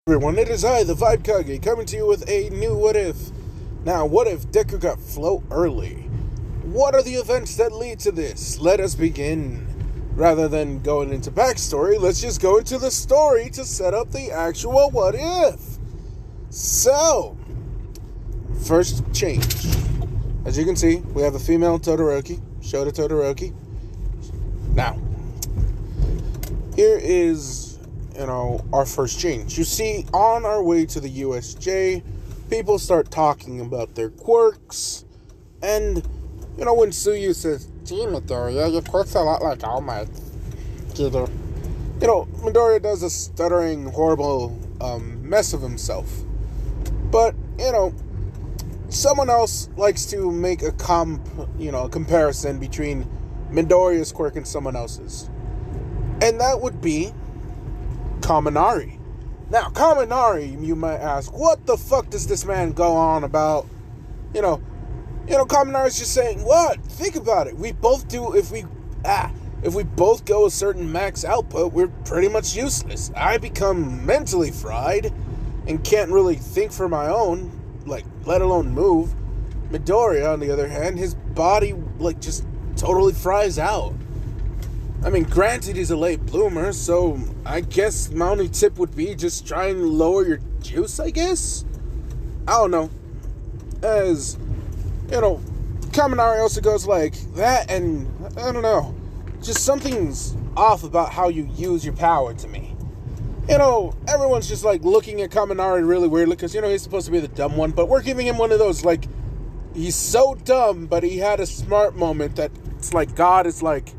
Everyone, it is I, the Vibe Kage, coming to you with a new What If. Now, what if Deku got float early? What are the events that lead to this? Let us begin. Rather than going into backstory, let's just go into the story to set up the actual What If. So, first change. As you can see, we have a female Todoroki, Shota Todoroki. Now, here is our first change. You see, on our way to the USJ, people start talking about their quirks, and, when Suyu says, "Gee, Midoriya, your quirk's a lot like All Might." Midoriya does a stuttering, horrible mess of himself. But, someone else likes to make a comparison between Midoriya's quirk and someone else's. And that would be Kaminari. Now, Kaminari, you might ask, what the fuck does this man go on about? Kaminari's just saying, what? Think about it. We both do, if we both go a certain max output, we're pretty much useless. I become mentally fried and can't really think for my own, let alone move. Midoriya, on the other hand, his body, just totally fries out. I mean, granted, he's a late bloomer, so I guess my only tip would be just try and lower your juice, I guess? I don't know. As, Kaminari also goes like that, and I don't know. Just something's off about how you use your power to me. Everyone's just, looking at Kaminari really weirdly, because, he's supposed to be the dumb one, but we're giving him one of those, he's so dumb, but he had a smart moment that it's like God is like,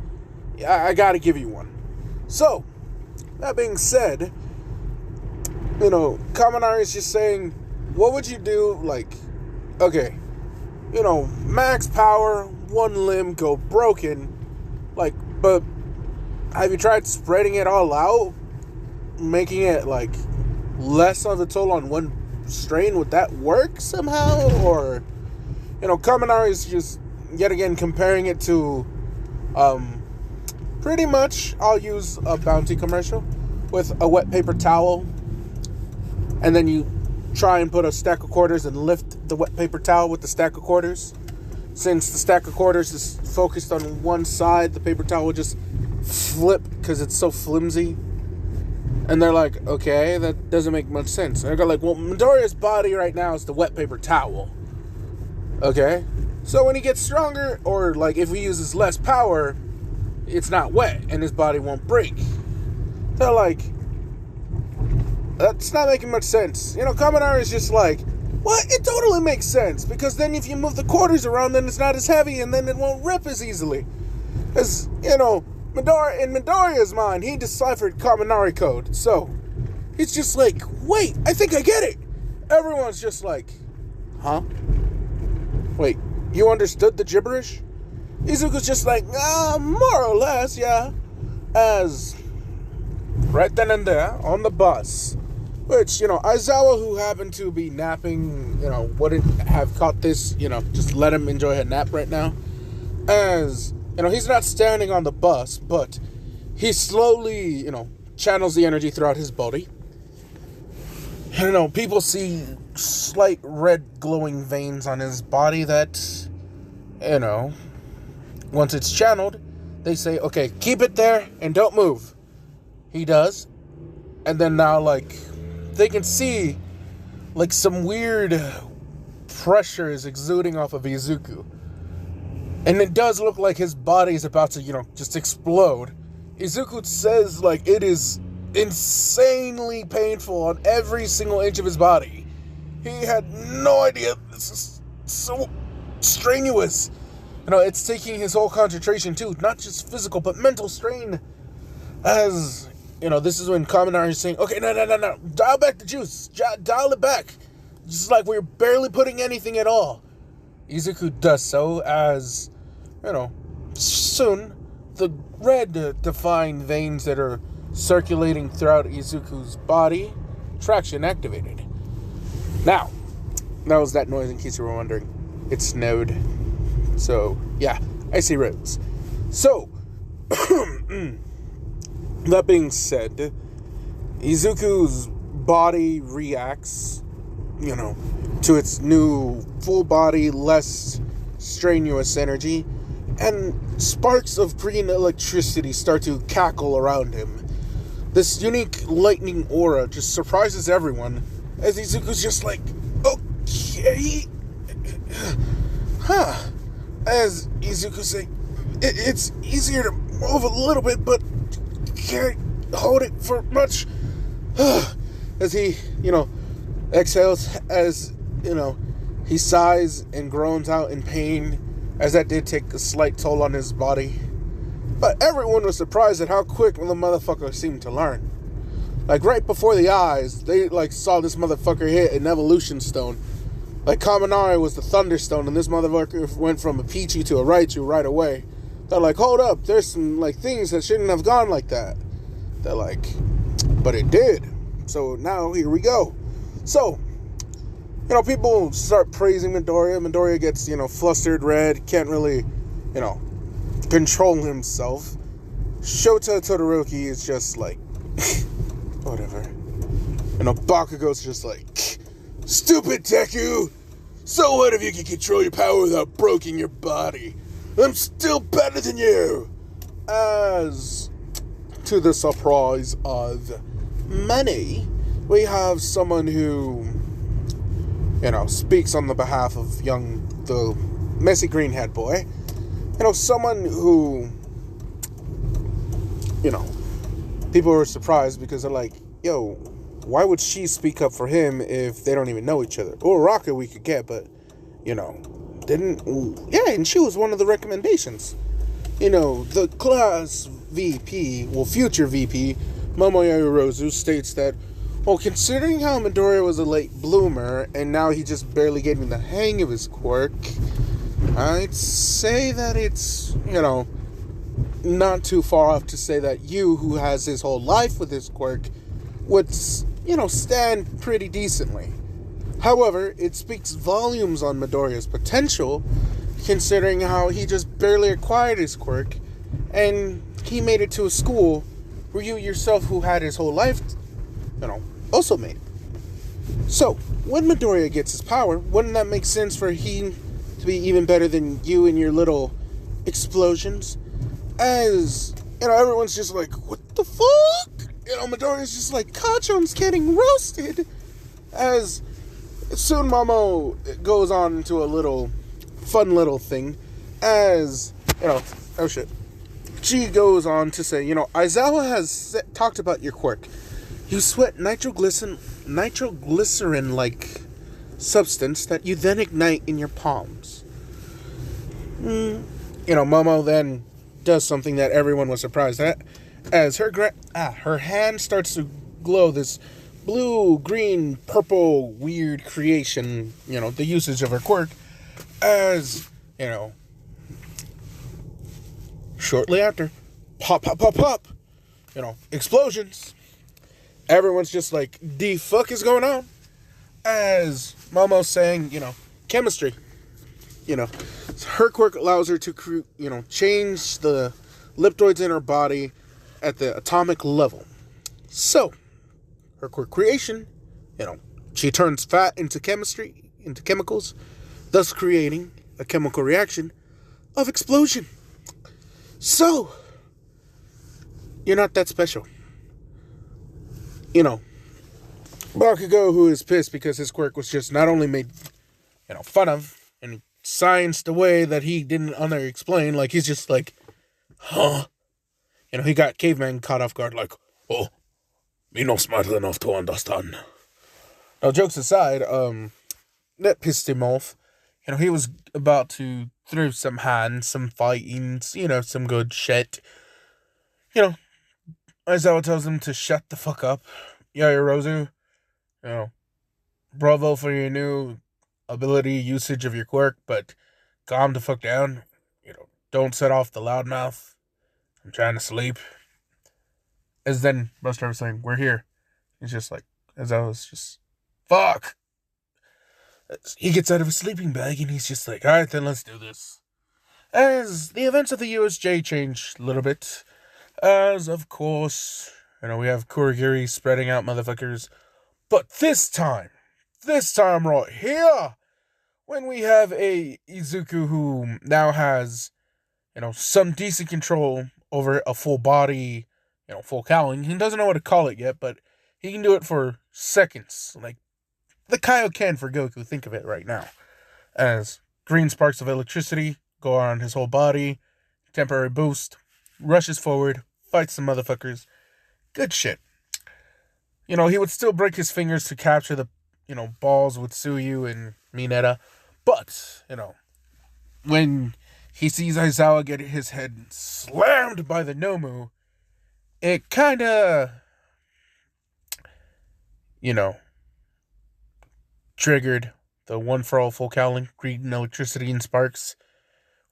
I gotta give you one. So, that being said, Kaminari is just saying, what would you do, okay, max power, one limb go broken, but have you tried spreading it all out? Making it, less of a toll on one strain? Would that work somehow? Or, Kaminari is just, yet again, comparing it to, pretty much, I'll use a Bounty commercial with a wet paper towel, and then you try and put a stack of quarters and lift the wet paper towel with the stack of quarters. Since the stack of quarters is focused on one side, the paper towel will just flip because it's so flimsy. And they're like, okay, that doesn't make much sense. And I go well, Midoriya's body right now is the wet paper towel. Okay? So when he gets stronger, or if he uses less power, it's not wet and his body won't break. They're like, that's not making much sense. Kaminari is just like, what? It totally makes sense, because then if you move the quarters around, then it's not as heavy and then it won't rip as easily. As, in Midoriya's mind, he deciphered Kaminari code. So, he's just like, wait, I think I get it. Everyone's just like, huh? Wait, you understood the gibberish? Izuku's just like, more or less, yeah. As, right then and there, on the bus, which, Aizawa, who happened to be napping, wouldn't have caught this, just let him enjoy a nap right now. As, he's not standing on the bus, but he slowly, channels the energy throughout his body. People see slight red glowing veins on his body that, once it's channeled, they say, okay, keep it there and don't move. He does. And then now, they can see, some weird pressure is exuding off of Izuku. And it does look like his body is about to, just explode. Izuku says, it is insanely painful on every single inch of his body. He had no idea. This is so strenuous. It's taking his whole concentration, too. Not just physical, but mental strain. As, this is when Kaminari is saying, okay, no. Dial back the juice. Dial it back. Just we're barely putting anything at all. Izuku does so as, soon the red defined veins that are circulating throughout Izuku's body, traction activated. Now, that was that noise in case you were wondering. It snowed. So, yeah, icy roads. So, that being said, Izuku's body reacts, to its new full body, less strenuous energy, and sparks of green electricity start to cackle around him. This unique lightning aura just surprises everyone, as Izuku's just like, okay, as Izuku say, it's easier to move a little bit, but can't hold it for much. As he, exhales, as, he sighs and groans out in pain, as that did take a slight toll on his body. But everyone was surprised at how quick the motherfucker seemed to learn. Like, right before the eyes, they, saw this motherfucker hit an evolution stone. Like, Kaminari was the Thunderstone, and this motherfucker went from a Pichu to a Raichu right away. They're like, hold up, there's some, things that shouldn't have gone like that. They're like, but it did. So now, here we go. So, people start praising Midoriya. Midoriya gets, flustered, red, can't really, control himself. Shota Todoroki is just like, whatever. Bakugo's just like, stupid Deku! So what if you can control your power without breaking your body? I'm still better than you! As, to the surprise of many, we have someone who, speaks on the behalf of the messy green-haired boy. Someone who, people were surprised because they're like, yo, why would she speak up for him if they don't even know each other? Or Rocket we could get, but, and she was one of the recommendations. The class VP, future VP, Momoya Urozu, states that, considering how Midoriya was a late bloomer, and now he's just barely getting the hang of his quirk, I'd say that it's, not too far off to say that you, who has his whole life with his quirk, would, stand pretty decently. However, it speaks volumes on Midoriya's potential, considering how he just barely acquired his quirk, and he made it to a school where you yourself, who had his whole life, also made it. So, when Midoriya gets his power, wouldn't that make sense for him to be even better than you and your little explosions? As, everyone's just like, what the fuck? Midoriya's just like, Kachon's getting roasted. As soon Momo goes on into a fun little thing. As, oh shit. She goes on to say, Aizawa has talked about your quirk. You sweat nitroglycerin-like substance that you then ignite in your palms. Momo then does something that everyone was surprised at, as her hand starts to glow this blue, green, purple, weird creation, the usage of her quirk, as, shortly after, pop, pop, pop, pop, explosions. Everyone's just like, the fuck is going on? As Momo's saying, chemistry. Her quirk allows her to, change the liptoids in her body at the atomic level. So, her quirk creation, she turns fat into chemicals, thus creating a chemical reaction of explosion. So, you're not that special. Bakugo, who is pissed because his quirk was just not only made, fun of, and scienced away that he didn't explain, he's just like, huh? He got Caveman caught off guard, like, oh, me not smart enough to understand. Now, jokes aside, that pissed him off. He was about to throw some hands, some fighting, some good shit. Aizawa tells him to shut the fuck up. Yaoyorozu, bravo for your new ability usage of your quirk, but calm the fuck down. Don't set off the loudmouth. I'm trying to sleep. As then Buster was saying, we're here. He's just like, Aizawa's just, fuck. He gets out of his sleeping bag and he's just like, alright then, let's do this. As the events of the USJ change a little bit, as of course, we have Kurogiri spreading out motherfuckers But this time right here, when we have a Izuku who now has, some decent control over a full body, full cowling. He doesn't know what to call it yet, but he can do it for seconds, like the Kaioken for Goku. Think of it right now as green sparks of electricity go around his whole body, temporary boost, rushes forward, fights some motherfuckers. Good shit. He would still break his fingers to capture the, balls with Suyu and Mineta. But, when he sees Aizawa get his head slammed by the Nomu, it kinda, triggered the one for all full cowling, green electricity and sparks,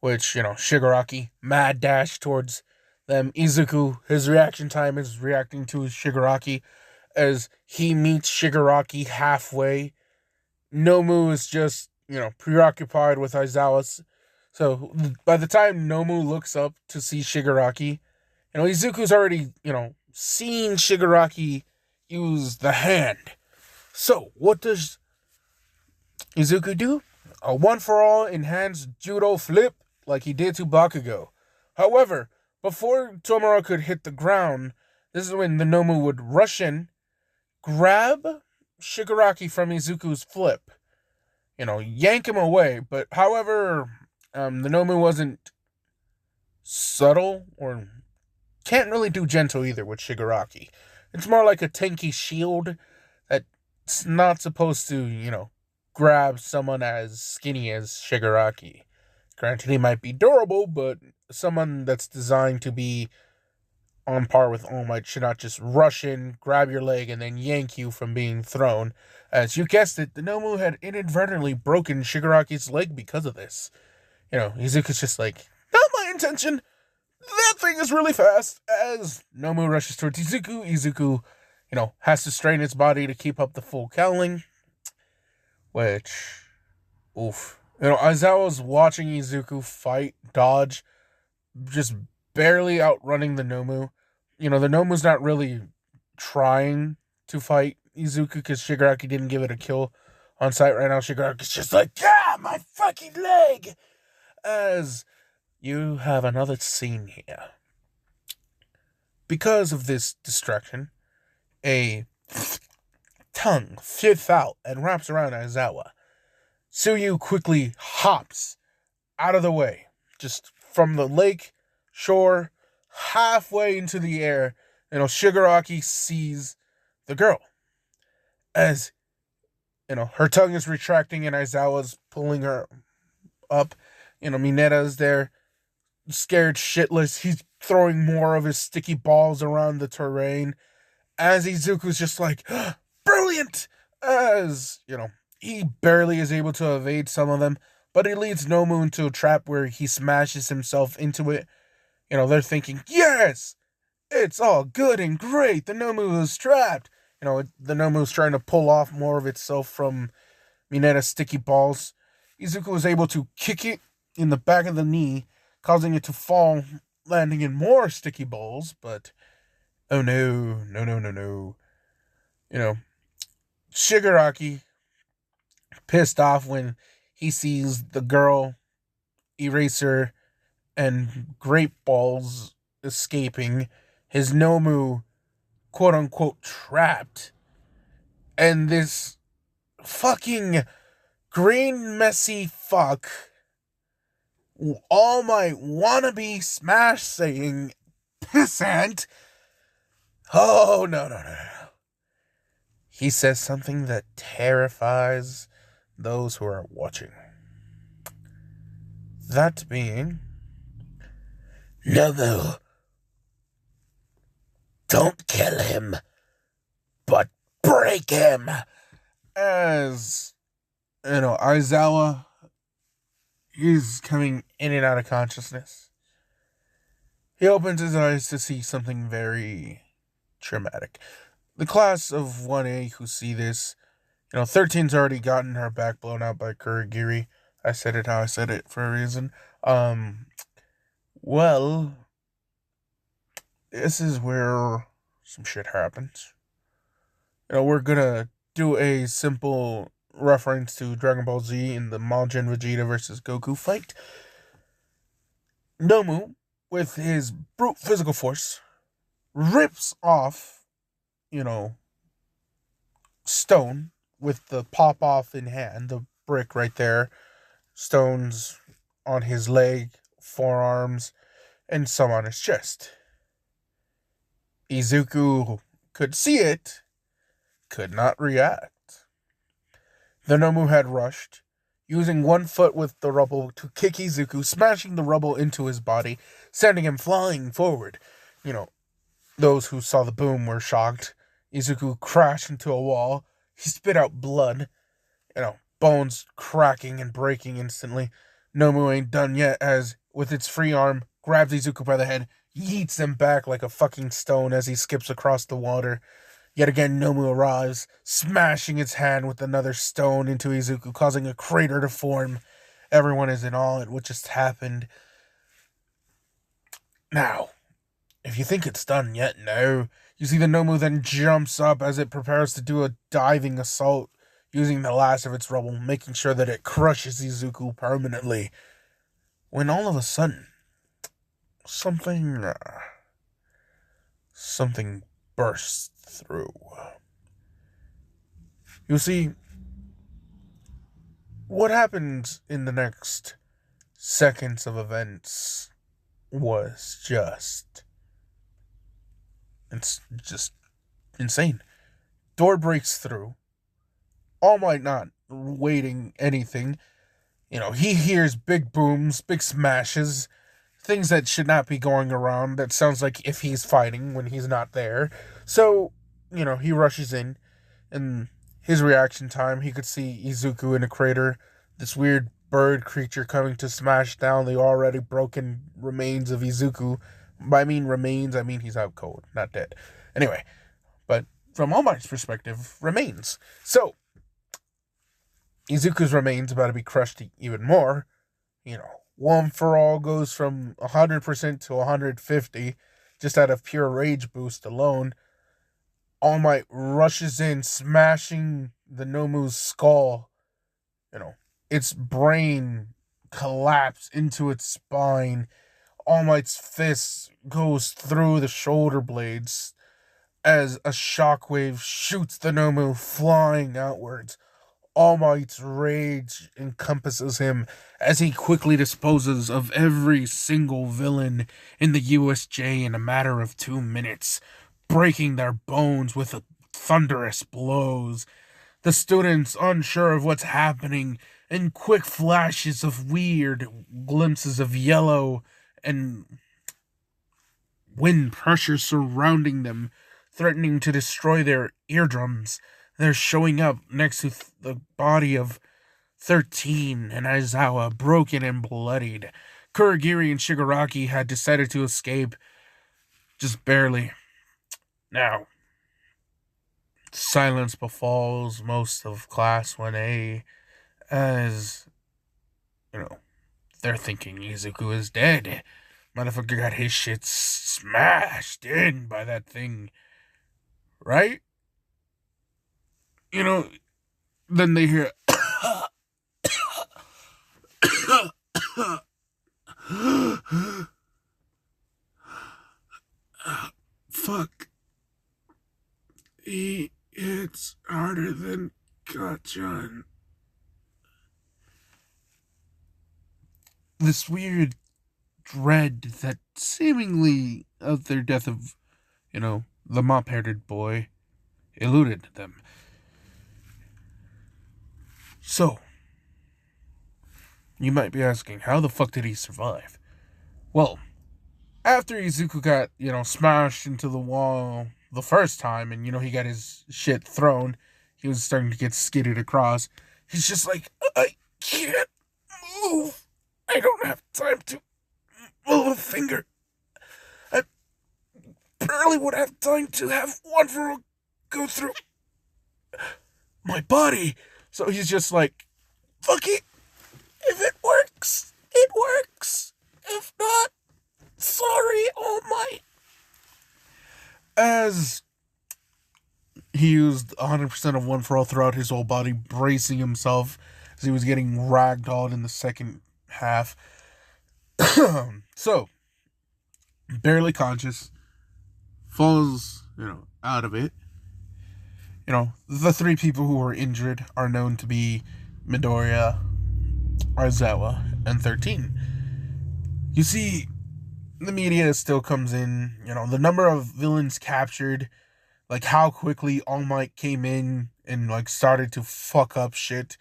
which, Shigaraki, mad dash towards them. Izuku, his reaction time is reacting to Shigaraki as he meets Shigaraki halfway. Nomu is just, preoccupied with Aizawa. So by the time Nomu looks up to see Shigaraki, Izuku's already, seen Shigaraki use the hand. So what does Izuku do? A one-for-all enhanced judo flip like he did to Bakugo. However, before Tomura could hit the ground, this is when the Nomu would rush in, grab Shigaraki from Izuku's flip, yank him away. But however, the Nomu wasn't subtle or can't really do gentle either with Shigaraki. It's more like a tanky shield that's not supposed to, grab someone as skinny as Shigaraki. Granted, he might be durable, but someone that's designed to be on par with All Might should not just rush in, grab your leg, and then yank you from being thrown. As you guessed it, the Nomu had inadvertently broken Shigaraki's leg because of this. Izuku's just like, not my intention. That thing is really fast. As Nomu rushes towards Izuku, Izuku, has to strain its body to keep up the full cowling. Which, oof. Aizawa's watching Izuku fight, dodge, just barely outrunning the Nomu. The Nomu's not really trying to fight Izuku because Shigaraki didn't give it a kill on sight right now. Shigaraki's just like, my fucking leg! As you have another scene here. Because of this distraction, a tongue flips out and wraps around Aizawa. Suyu quickly hops out of the way, just from the lake shore, halfway into the air. Shigaraki sees the girl as, her tongue is retracting and Aizawa's pulling her up. Mineta's there, scared shitless. He's throwing more of his sticky balls around the terrain as Izuku's just like, brilliant! As, he barely is able to evade some of them, but he leads Nomu into a trap where he smashes himself into it. They're thinking, yes, it's all good and great. The Nomu is trapped. The Nomu's trying to pull off more of itself from Mineta's sticky balls. Izuku was able to kick it in the back of the knee, causing it to fall, landing in more sticky balls, but oh no. Shigaraki, pissed off when he sees the girl, Eraser, and Great Balls escaping, his Nomu, quote-unquote, trapped, and this fucking green messy fuck, All Might wannabe smash saying pissant. Oh, no. He says something that terrifies those who are watching. That being, Nomu, don't kill him, but break him. As, Aizawa, he's coming in and out of consciousness. He opens his eyes to see something very traumatic. The class of 1A who see this, 13's already gotten her back blown out by Kurogiri. I said it how I said it for a reason. Well, this is where some shit happens. We're gonna do a simple reference to Dragon Ball Z in the Majin Vegeta versus Goku fight. Nomu, with his brute physical force, rips off, you know, stone with the pop off in hand, the brick right there, stones on his leg, forearms, and some on his chest. Izuku could see it, could not react. The Nomu had rushed, using one foot with the rubble to kick Izuku, smashing the rubble into his body, sending him flying forward. Those who saw the boom were shocked. Izuku crashed into a wall. He spit out blood, bones cracking and breaking instantly. Nomu ain't done yet, as, with its free arm, grabs Izuku by the head, yeets him back like a fucking stone as he skips across the water. Yet again, Nomu arrives, smashing its hand with another stone into Izuku, causing a crater to form. Everyone is in awe at what just happened. Now, if you think it's done yet, no. You see the Nomu then jumps up as it prepares to do a diving assault, using the last of its rubble, making sure that it crushes Izuku permanently. When all of a sudden, something bursts through. You see, what happened in the next seconds of events was it's just insane. Door breaks through. All Might not waiting anything. He hears big booms, big smashes, things that should not be going around. That sounds like if he's fighting when he's not there. So, he rushes in, and his reaction time, he could see Izuku in a crater, this weird bird creature coming to smash down the already broken remains of Izuku. By remains, I mean he's out cold, not dead. Anyway, but from All Might's perspective, remains. So, Izuku's remains about to be crushed even more. One for All goes from 100% to 150, just out of pure rage boost alone. All Might rushes in, smashing the Nomu's skull. Its brain collapses into its spine. All Might's fist goes through the shoulder blades as a shockwave shoots the Nomu flying outwards. All Might's rage encompasses him as he quickly disposes of every single villain in the USJ in a matter of 2 minutes, breaking their bones with thunderous blows. The students, unsure of what's happening, in quick flashes of weird glimpses of yellow and wind pressure surrounding them, threatening to destroy their eardrums. They're showing up next to the body of 13 and Aizawa, broken and bloodied. Kurogiri and Shigaraki had decided to escape, just barely. Now, silence befalls most of Class 1A as, they're thinking Izuku is dead. Motherfucker got his shit smashed in by that thing. Right? Then they hear... Fuck. It's harder than Gachan. This weird dread that seemingly of their death of, the mop-haired boy eluded them. So, you might be asking, how the fuck did he survive? Well, after Izuku got, smashed into the wall the first time and, he got his shit thrown, he was starting to get skidded across. He's just like, I can't move. I don't have time to move a finger. I barely would have time to have one for go through my body. So he's just like, fuck it. If it works, it works. If not, sorry, All Might. As he used 100% of One For All throughout his whole body, bracing himself as he was getting ragdolled in the second half. So, barely conscious, falls, out of it. The three people who were injured are known to be Midoriya, Aizawa, and 13. You see, the media still comes in, the number of villains captured, like how quickly All Might came in and like started to fuck up shit.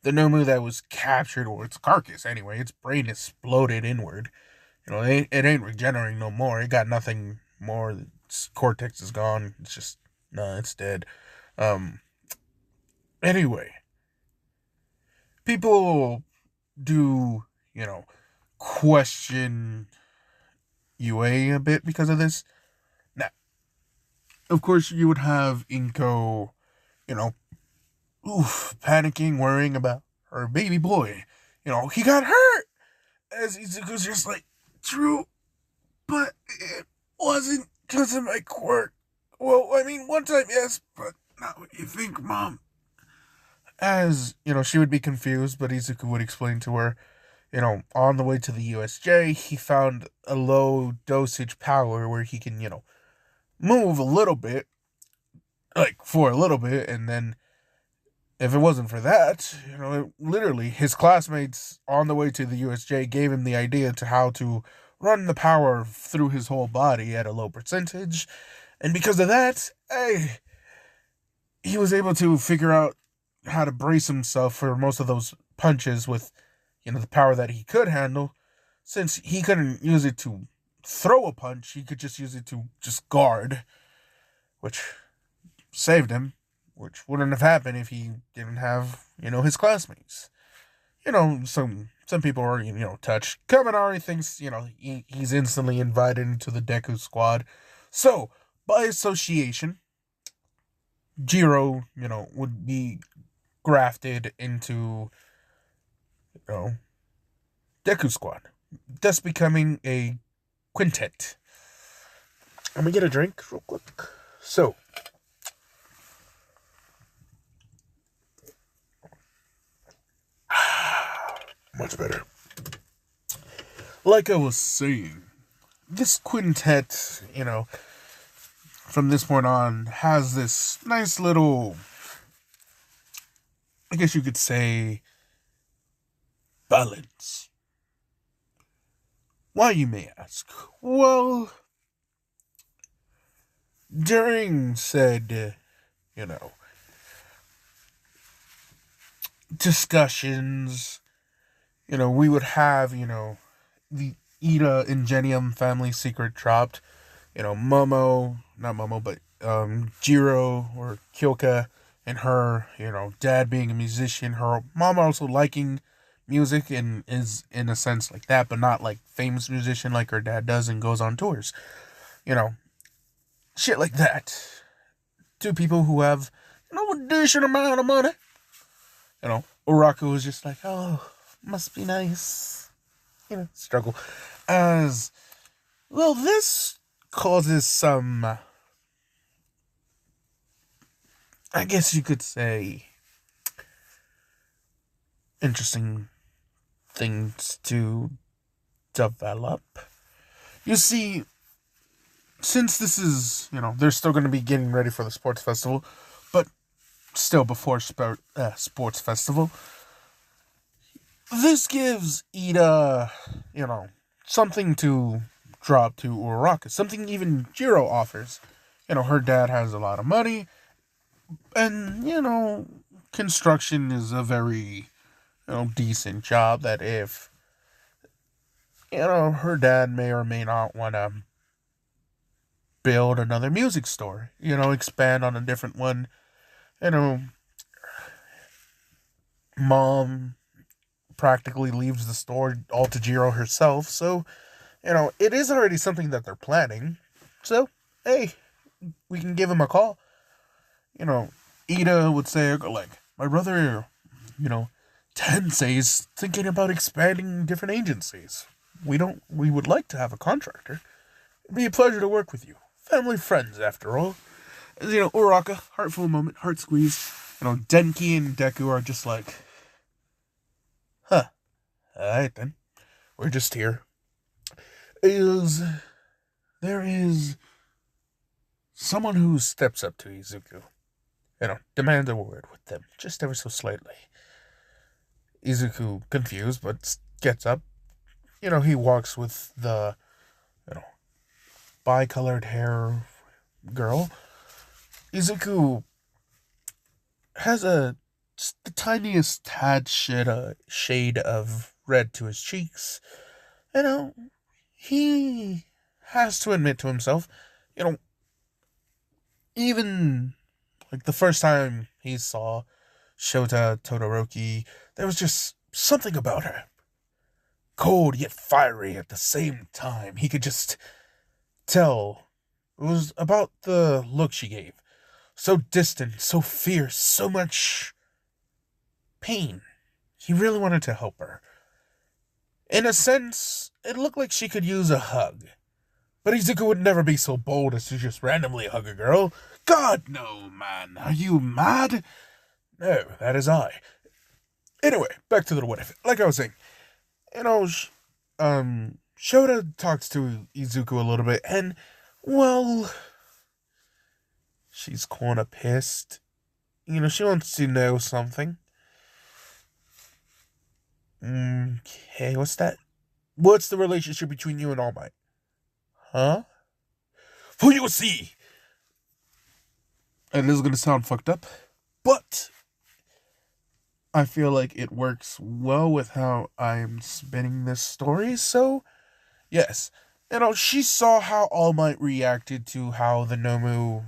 The Nomu that was captured, or its carcass anyway, its brain exploded inward. It ain't regenerating no more. It got nothing more. Its cortex is gone. It's just, no, it's dead. Anyway, people do, question UA a bit because of this. Now, of course, you would have Inko, panicking, worrying about her baby boy. He got hurt! As Izuku's just like, true, but it wasn't because of my quirk. Well, I mean, one time, yes, but not what you think, Mom. As, she would be confused, but Izuku would explain to her, on the way to the USJ, he found a low dosage power where he can, move a little bit, like for a little bit, and then if it wasn't for that, literally his classmates on the way to the USJ gave him the idea to how to run the power through his whole body at a low percentage. And because of that, he was able to figure out how to brace himself for most of those punches with, the power that he could handle. Since he couldn't use it to throw a punch, he could just use it to just guard, which saved him, which wouldn't have happened if he didn't have, his classmates. Some people are, touched. Kaminari thinks, he's instantly invited into the Deku squad. So, by association, Jiro, would be grafted into, Deku squad, thus becoming a quintet. Let me get a drink real quick. So, much better. Like I was saying, this quintet, from this point on, has this nice little, I guess you could say, balance. Why, you may ask? Well, during said, discussions, we would have, the Ida Ingenium family secret dropped. Not Momo, but Jiro or Kyoka and her, dad being a musician, her mom also liking music and is in a sense like that, but not like famous musician like her dad does and goes on tours. Shit like that. Two people who have, a decent amount of money. Uraku was just like, oh, must be nice. Struggle. As, well, this causes some, I guess you could say, interesting things to develop. You see, since this is, they're still going to be getting ready for the sports festival, but still before sports festival, this gives Ida, something to drop to Uraraka, something even Jiro offers. Her dad has a lot of money, and, construction is a very, decent job that if, her dad may or may not want to build another music store, expand on a different one. Mom practically leaves the store all to Jiro herself, so, it is already something that they're planning. So, hey, we can give him a call. Ida would say, like, my brother, Tensei's thinking about expanding different agencies. We would like to have a contractor. It'd be a pleasure to work with you. Family friends, after all. Uraka, heartful moment, heart squeeze. Denki and Deku are just like, huh, alright then. We're just here. There is someone who steps up to Izuku. Demands a word with them, just ever so slightly. Izuku, confused, but gets up. He walks with the, bi-colored hair girl. Izuku has just the tiniest shade of red to his cheeks. He has to admit to himself, even like the first time he saw Shota Todoroki, there was just something about her. Cold yet fiery at the same time. He could just tell. It was about the look she gave. So distant, so fierce, so much pain. He really wanted to help her. In a sense, it looked like she could use a hug. But Izuku would never be so bold as to just randomly hug a girl. God, no, man. Are you mad? No, that is I. Anyway, back to the what if. Like I was saying, Shota talks to Izuku a little bit, and, well, she's kinda pissed. She wants to know something. Okay, what's that? What's the relationship between you and All Might? Huh? For you will see! And this is gonna sound fucked up, but I feel like it works well with how I'm spinning this story, so yes. She saw how All Might reacted to how the Nomu,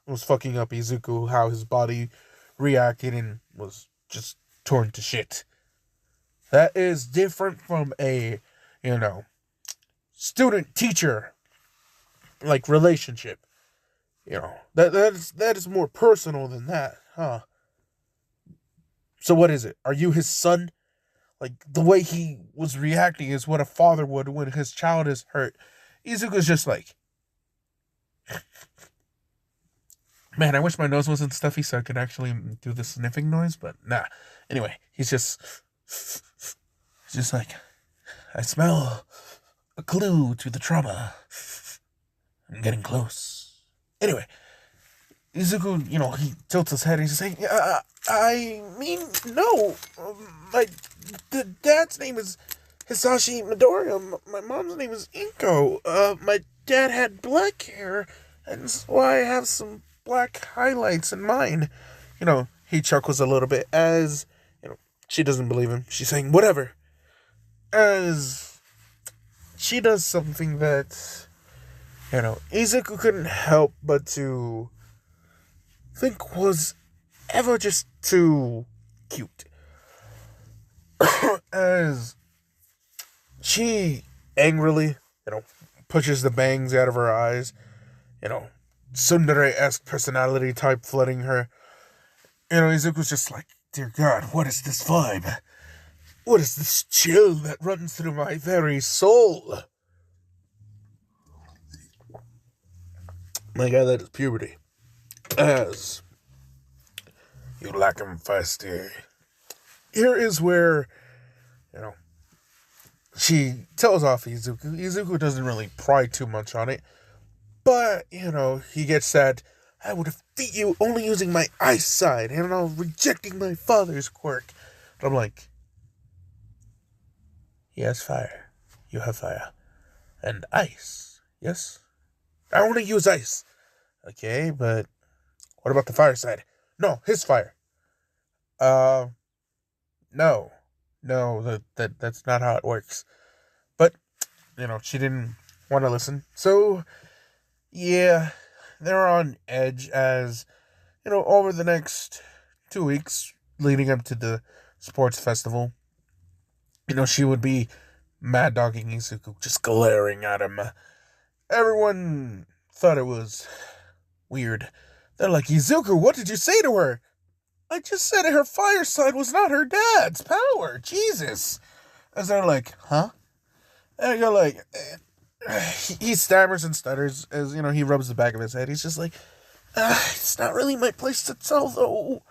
was fucking up Izuku, how his body reacted and was just torn to shit. That is different from a, student-teacher, like, relationship. That is more personal than that, huh? So what is it? Are you his son? Like, the way he was reacting is what a father would when his child is hurt. Izuku's just like, man, I wish my nose wasn't stuffy so I could actually do the sniffing noise, but nah. Anyway, he's just like, I smell a clue to the trauma. I'm getting close. Anyway, Izuku, he tilts his head and he's saying, no. The dad's name is Hisashi Midoriya. My mom's name is Inko. My dad had black hair, and so I have some black highlights in mine. He chuckles a little bit as, she doesn't believe him. She's saying, whatever. As she does something that, Izuku couldn't help but to think was ever just too cute. As she angrily, pushes the bangs out of her eyes, tsundere-esque personality type flooding her. Izuku's just like, dear God, what is this vibe? What is this chill that runs through my very soul? My God, that is puberty. As you like him feisty. Here is where, she tells off Izuku. Izuku doesn't really pry too much on it. But, he gets that, I would defeat you only using my eyesight and rejecting my father's quirk. And I'm like, he has fire. You have fire. And ice. Yes? I want to use ice. Okay, but what about the fire side? No, his fire. No. No, that's not how it works. But, she didn't want to listen. So, yeah, they're on edge as, over the next 2 weeks leading up to the sports festival, she would be mad dogging Izuku, just glaring at him. Everyone thought it was weird. They're like, Izuku, what did you say to her? I just said her fire side was not her dad's power. Jesus. As they're like, huh? And I go like, he stammers and stutters as, he rubs the back of his head. He's just like, it's not really my place to tell, though.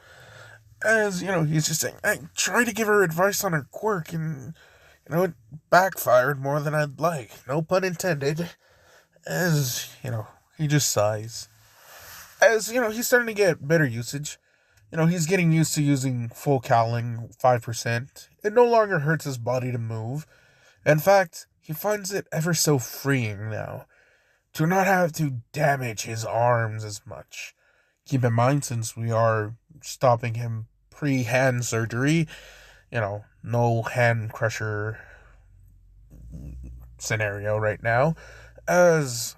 As, he's just saying, I tried to give her advice on her quirk, and, it backfired more than I'd like. No pun intended. As, he just sighs. As, he's starting to get better usage. He's getting used to using full cowling, 5%. It no longer hurts his body to move. In fact, he finds it ever so freeing now to not have to damage his arms as much. Keep in mind, since we are stopping him pre-hand surgery, no hand crusher scenario right now, as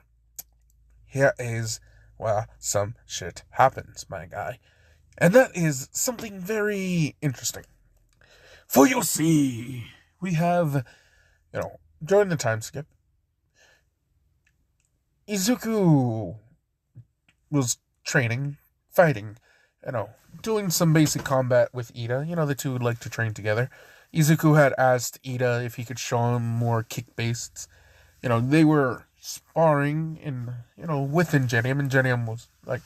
here is, well, some shit happens, my guy. And that is something very interesting. For you see, we have, during the time skip, Izuku was training, fighting, doing some basic combat with Ida. The two would like to train together. Izuku had asked Ida if he could show him more kick-based. They were sparring with Ingenium. Ingenium was like,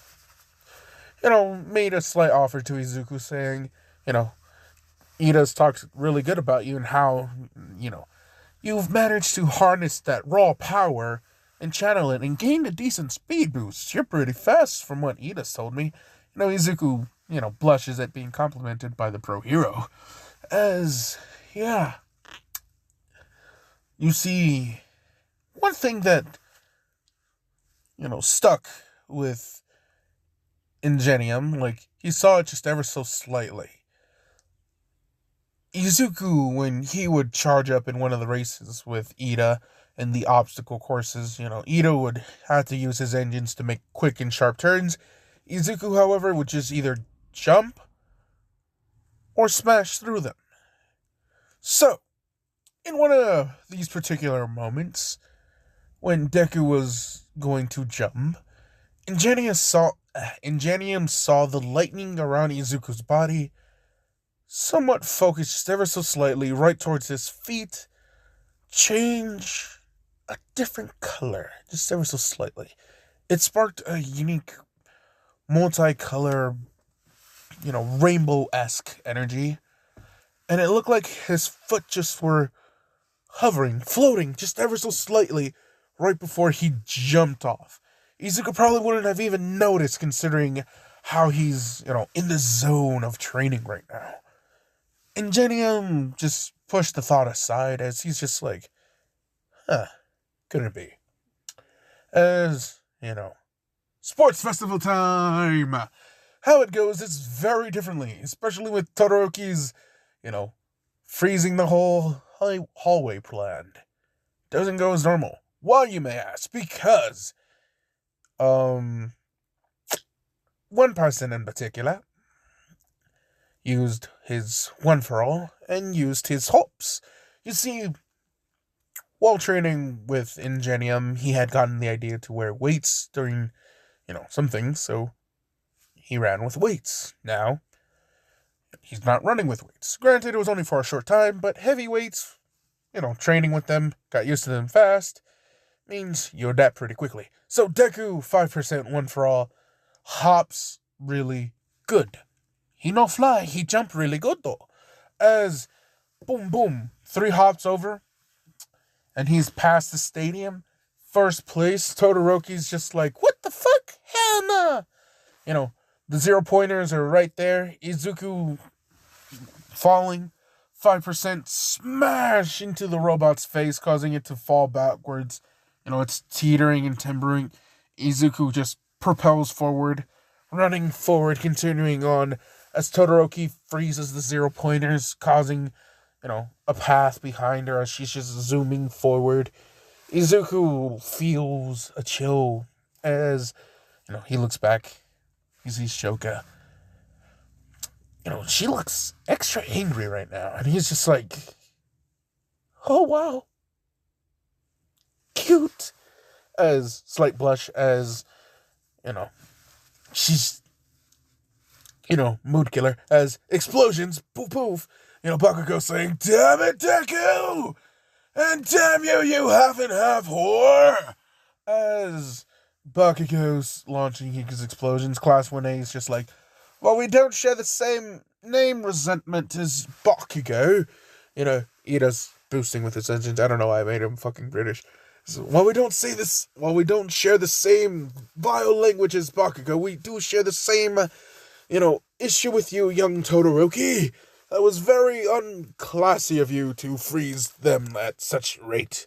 made a slight offer to Izuku saying, Ida's talked really good about you and how, you've managed to harness that raw power and channel it and gain a decent speed boost. You're pretty fast from what Ida's told me. Izuku, blushes at being complimented by the pro hero. As, yeah. You see, one thing that, stuck with Ingenium, like, he saw it just ever so slightly. Izuku, when he would charge up in one of the races with Ida and the obstacle courses, Ida would have to use his engines to make quick and sharp turns. Izuku, however, would just either jump or smash through them. So, in one of these particular moments, when Deku was going to jump, Ingenium saw the lightning around Izuku's body somewhat focused just ever so slightly right towards his feet, change a different color, just ever so slightly. It sparked a unique multicolor, rainbow-esque energy, and it looked like his foot just were hovering, floating just ever so slightly right before he jumped off. Izuku probably wouldn't have even noticed, considering how he's, in the zone of training right now. Ingenium just pushed the thought aside as he's just like, couldn't be. As, sports festival time! How it goes is very differently, especially with Todoroki's, freezing the whole hallway planned. Doesn't go as normal. Why, you may ask? Because, one person in particular used his one for all and used his hopes. You see, while training with Ingenium, he had gotten the idea to wear weights during, some things, so he ran with weights. Now, he's not running with weights. Granted, it was only for a short time, but heavy weights, training with them, got used to them fast, means you adapt pretty quickly. So Deku, 5% one for all, hops really good. He no fly, he jump really good though. As, boom, boom, 3 hops over, and he's past the stadium, first place. Todoroki's just like, what the fuck? Hell nah! The 0 pointers are right there. Izuku falling, 5% smash into the robot's face, causing it to fall backwards. It's teetering and timbering. Izuku just propels forward, running forward, continuing on, as Todoroki freezes the 0 pointers, causing, a path behind her as she's just zooming forward. Izuku feels a chill as, he looks back. He sees Shoka. She looks extra angry right now. And he's just like, oh, wow. Cute. As slight blush as, she's, mood killer. As explosions, poof, poof. Bakugo saying, damn it, Deku! And damn you, you half-and-half whore! As Bakugo's launching his explosions, Class 1A is just like, well, we don't share the same name resentment as Bakugo. You know, Ida's boosting with his engines. I don't know why I made him fucking British. So, while we don't share the same vile language as Bakugo, we do share the same, issue with you, young Todoroki. That was very unclassy of you to freeze them at such rate.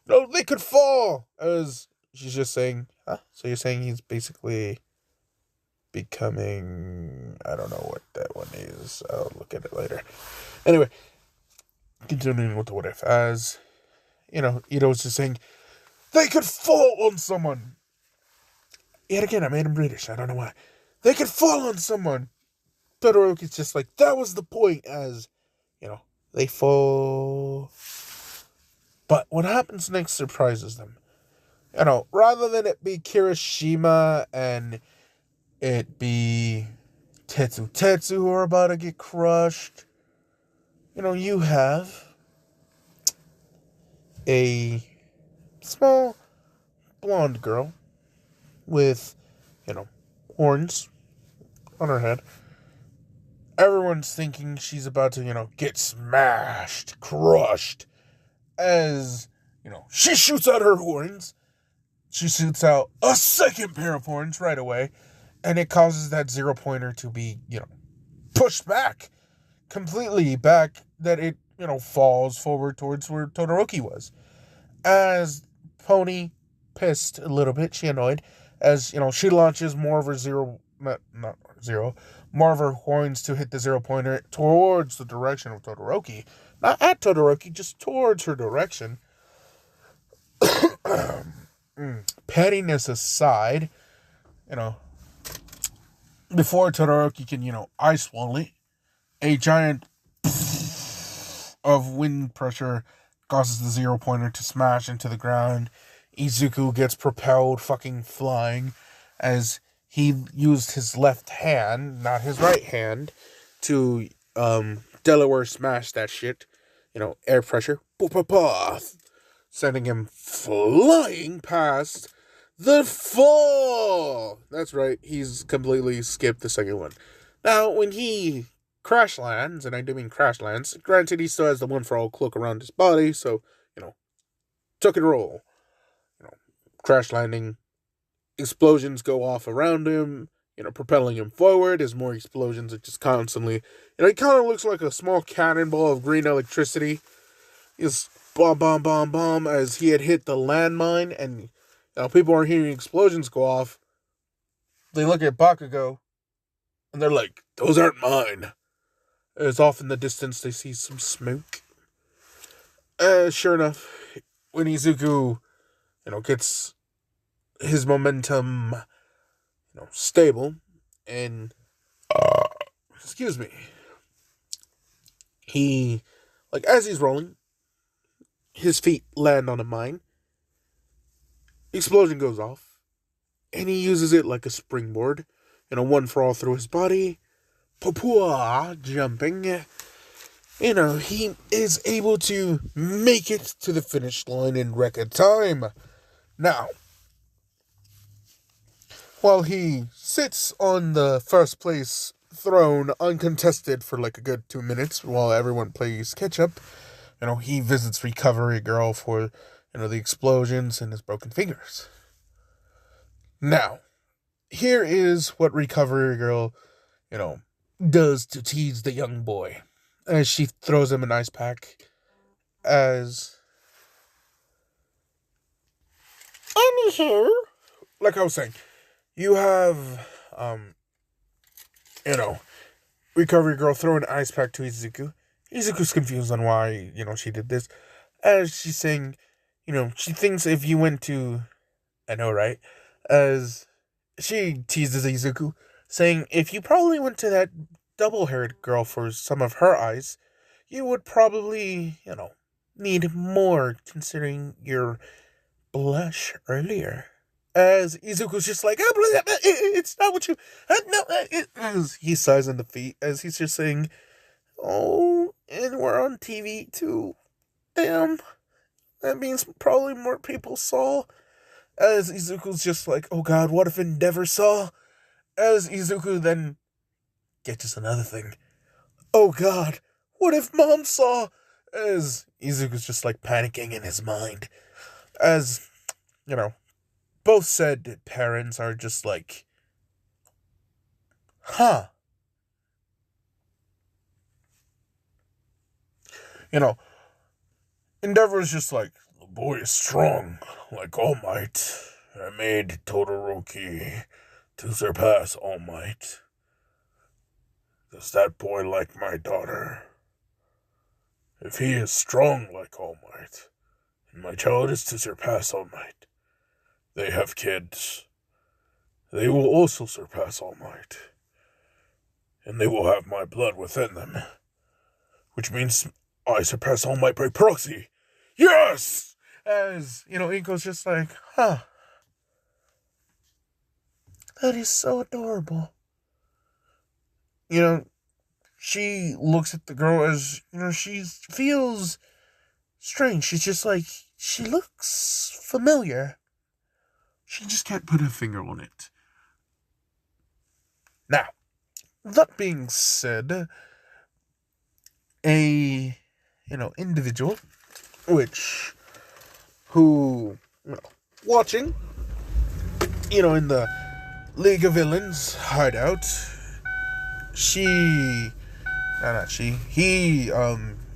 No, they could fall! As she's just saying, huh? So you're saying he's basically becoming... I don't know what that one is. I'll look at it later. Anyway, continuing with the what if. As, Ito's just saying, they could fall on someone! Yet again, I made him British. I don't know why. They could fall on someone! Todoroki's just like, that was the point, as, they fall. But what happens next surprises them. Rather than it be Kirishima and it be Tetsu who are about to get crushed, you have a small blonde girl with, horns on her head. Everyone's thinking she's about to, get smashed, crushed, as, she shoots out her horns. She shoots out a second pair of horns right away, and it causes that 0-pointer to be, pushed back, completely back, that it, falls forward towards where Todoroki was. As Pony, pissed a little bit, she annoyed, as, she launches more of her more of her horns to hit the 0-pointer towards the direction of Todoroki. Not at Todoroki, just towards her direction. Pettiness aside, before Todoroki can, ice wall it, a giant of wind pressure causes the 0-pointer to smash into the ground. Izuku gets propelled fucking flying as he used his left hand, not his right hand, to Delaware smash that shit. Air pressure. Sending him flying past the fall. That's right, he's completely skipped the second one. Now, when he crash lands, and I do mean crash lands, granted he still has the one for all cloak around his body, so, tuck and roll. Crash landing, explosions go off around him, propelling him forward as more explosions are just constantly, he kind of looks like a small cannonball of green electricity. He's bomb, bomb, bomb, bomb, as he had hit the landmine, and people are hearing explosions go off. They look at Bakugo, and they're like, those aren't mine. As off in the distance, they see some smoke. Sure enough, when Izuku, gets his momentum, stable, and, excuse me, he, as he's rolling, his feet land on a mine, explosion goes off, and he uses it like a springboard, one for all through his body, jumping, he is able to make it to the finish line in record time. Now, while he sits on the first place throne uncontested for a good 2 minutes while everyone plays catch up, he visits Recovery Girl for, the explosions and his broken fingers. Now, here is what Recovery Girl, does to tease the young boy. As she throws him an ice pack. As... Anywho, like I was saying, you have, Recovery Girl throw an ice pack to Izuku. Izuku's confused on why, she did this. As she's saying, she thinks if you went to... I know, right? As she teases Izuku, saying if you probably went to that double-haired girl for some of her eyes, you would probably, need more, considering your blush earlier. As Izuku's just like, it's not what you... As he sighs in defeat, as he's just saying, oh, and we're on TV too. Damn. that means probably more people saw. As Izuku's just like, oh god, what if Endeavor saw? As Izuku then gets another thing. Oh god, what if Mom saw? As Izuku's just like panicking in his mind. As, both said parents are just like, huh. Endeavor's just like, the boy is strong, like All Might. I made Todoroki to surpass All Might. Does that boy like my daughter? If he is strong like All Might, and my child is to surpass All Might, they have kids. They will also surpass All Might. And they will have my blood within them. Which means I surpass All Might by proxy. Yes! As, Inko's just like, huh. That is so adorable. She looks at the girl as, she feels strange. She's just like, she looks familiar. She just can't put her finger on it. Now, that being said, a, individual, who, watching, in the League of Villains hideout, he,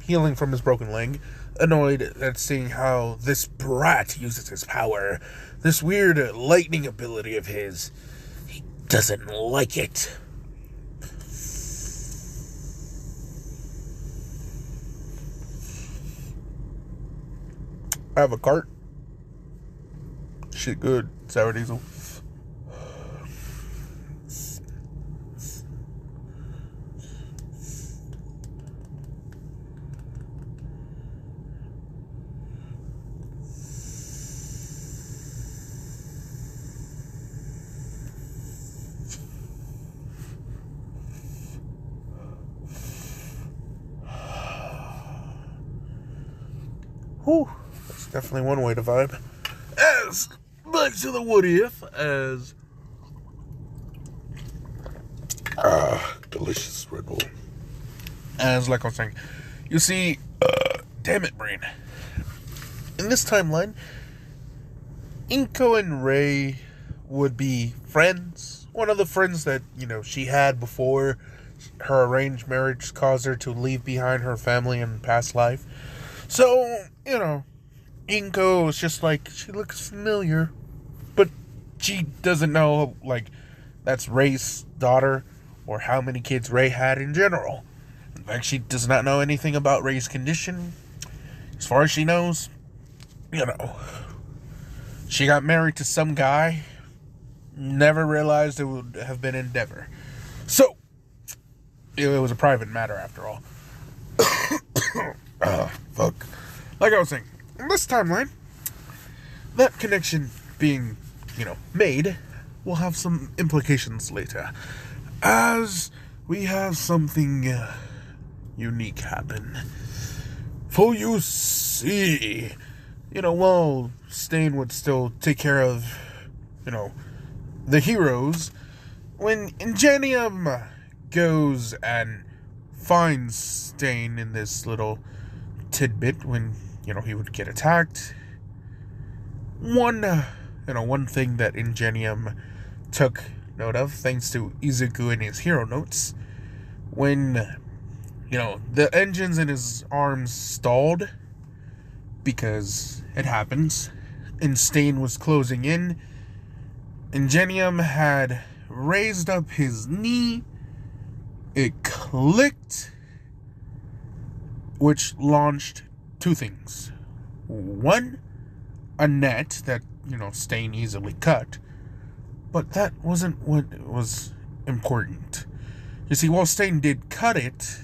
healing from his broken leg, annoyed at seeing how this brat uses his power, this weird lightning ability of his. He doesn't like it. I have a cart. Shit good. Sour diesel. Whew. That's definitely one way to vibe. As back to the what if, as delicious Red Bull. As like I was saying, you see, damn it, brain. In this timeline, Inko and Rei would be friends. One of the friends that, she had before her arranged marriage caused her to leave behind her family and past life. So, Inko is just like, she looks familiar, but she doesn't know, that's Rei's daughter, or how many kids Rei had in general. In fact, she does not know anything about Rei's condition. As far as she knows, she got married to some guy, never realized it would have been Endeavor. So, it was a private matter after all. Fuck. Like I was saying, in this timeline, that connection being, made will have some implications later. As we have something unique happen. For you see, while Stain would still take care of, the heroes, when Ingenium goes and finds Stain in this little tidbit when, he would get attacked. One thing that Ingenium took note of, thanks to Izuku and his hero notes, when, the engines in his arms stalled, because it happens, and Stain was closing in, Ingenium had raised up his knee, it clicked, which launched two things. One, a net that, Stain easily cut. But that wasn't what was important. You see, while Stain did cut it,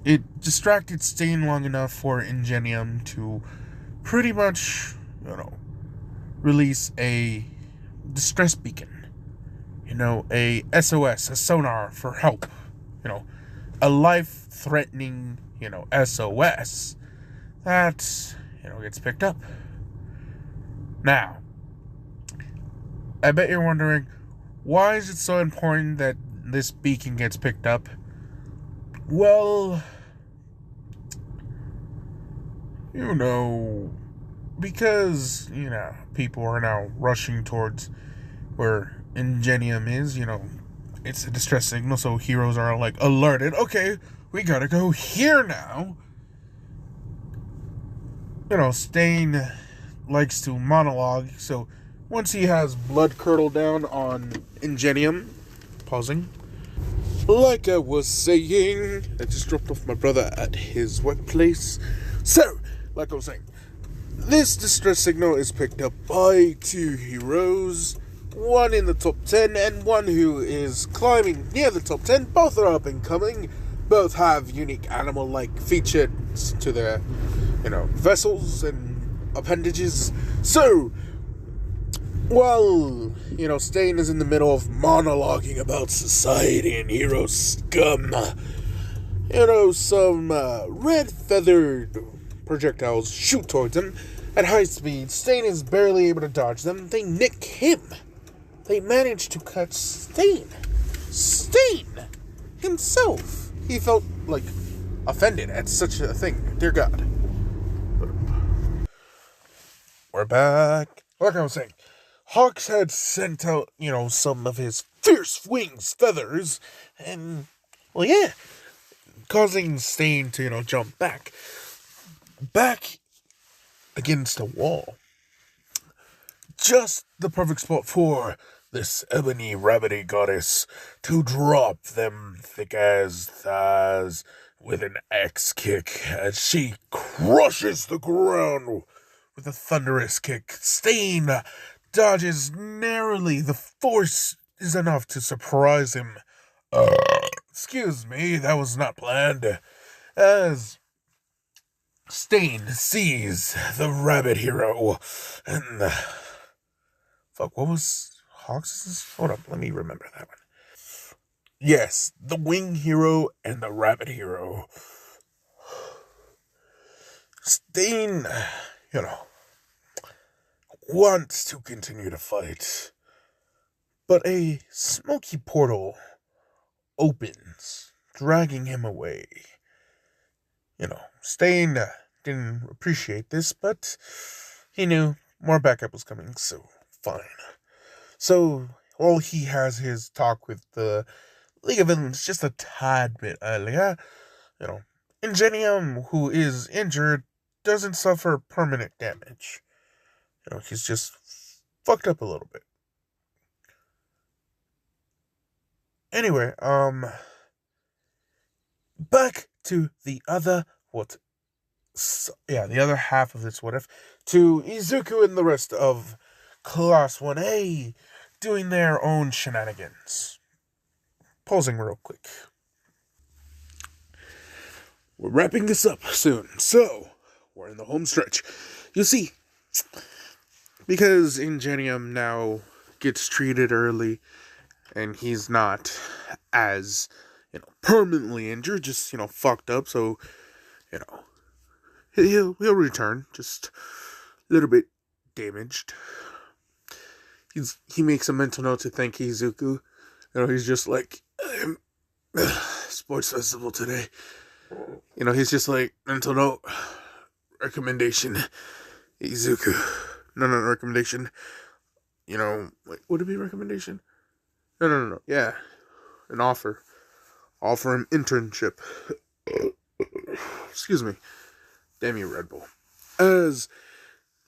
it distracted Stain long enough for Ingenium to pretty much, release a distress beacon. A SOS, a sonar for help. A life-threatening, SOS that, gets picked up. Now, I bet you're wondering, why is it so important that this beacon gets picked up? Well, because, people are now rushing towards where Ingenium is, it's a distress signal, so heroes are like alerted. Okay, we gotta go here now. Stain likes to monologue, so once he has blood curdle down on Ingenium, pausing. Like I was saying, I just dropped off my brother at his workplace. So, like I was saying, this distress signal is picked up by 2 heroes, one in the top 10 and one who is climbing near the top 10. Both are up and coming. Both have unique animal-like features to their, vessels and appendages. So, while, Stain is in the middle of monologuing about society and hero scum, some red-feathered projectiles shoot towards him at high speed. Stain is barely able to dodge them. They nick him. They manage to catch Stain. Stain himself. He felt, offended at such a thing. Dear God. We're back. Like I was saying, Hawks had sent out, some of his fierce wings, feathers, and, causing Stain to, jump back against a wall. Just the perfect spot for this ebony rabbity goddess to drop them thick as thighs with an axe kick as she crushes the ground with a thunderous kick. Stain dodges narrowly. The force is enough to surprise him. Excuse me, that was not planned. As Stain sees the rabbit hero and fuck, what was Hawks'? Hold up, let me remember that one. Yes, the wing hero and the rabbit hero. Stain, wants to continue to fight, but a smoky portal opens, dragging him away. Stain didn't appreciate this, but he knew more backup was coming, so fine. So, while he has his talk with the League of Villains just a tad bit earlier, Ingenium, who is injured, doesn't suffer permanent damage. He's just fucked up a little bit. Anyway, back to the other the other half of this what if, to Izuku and the rest of Class 1A doing their own shenanigans. Pausing real quick. We're wrapping this up soon, so we're in the home stretch. You see, because Ingenium now gets treated early, and he's not as, permanently injured, just, fucked up, so, he'll return, just a little bit damaged. He makes a mental note to thank Izuku. He's just like, sports festival today. He's just like, mental note, recommendation, Izuku. No, recommendation. Would it be recommendation? No. Yeah, an offer. Offer him internship. Excuse me. Damn you, Red Bull. As,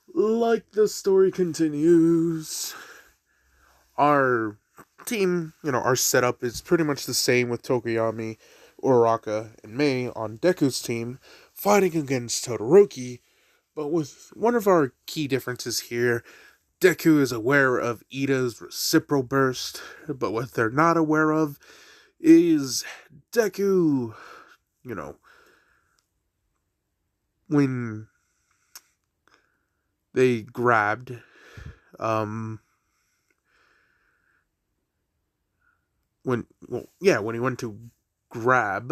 the story continues, our team, our setup is pretty much the same with Tokoyami, Uraraka, and Mei on Deku's team, fighting against Todoroki, but with one of our key differences here. Deku is aware of Ida's reciprocal burst, but what they're not aware of is Deku, when they grabbed, when he went to grab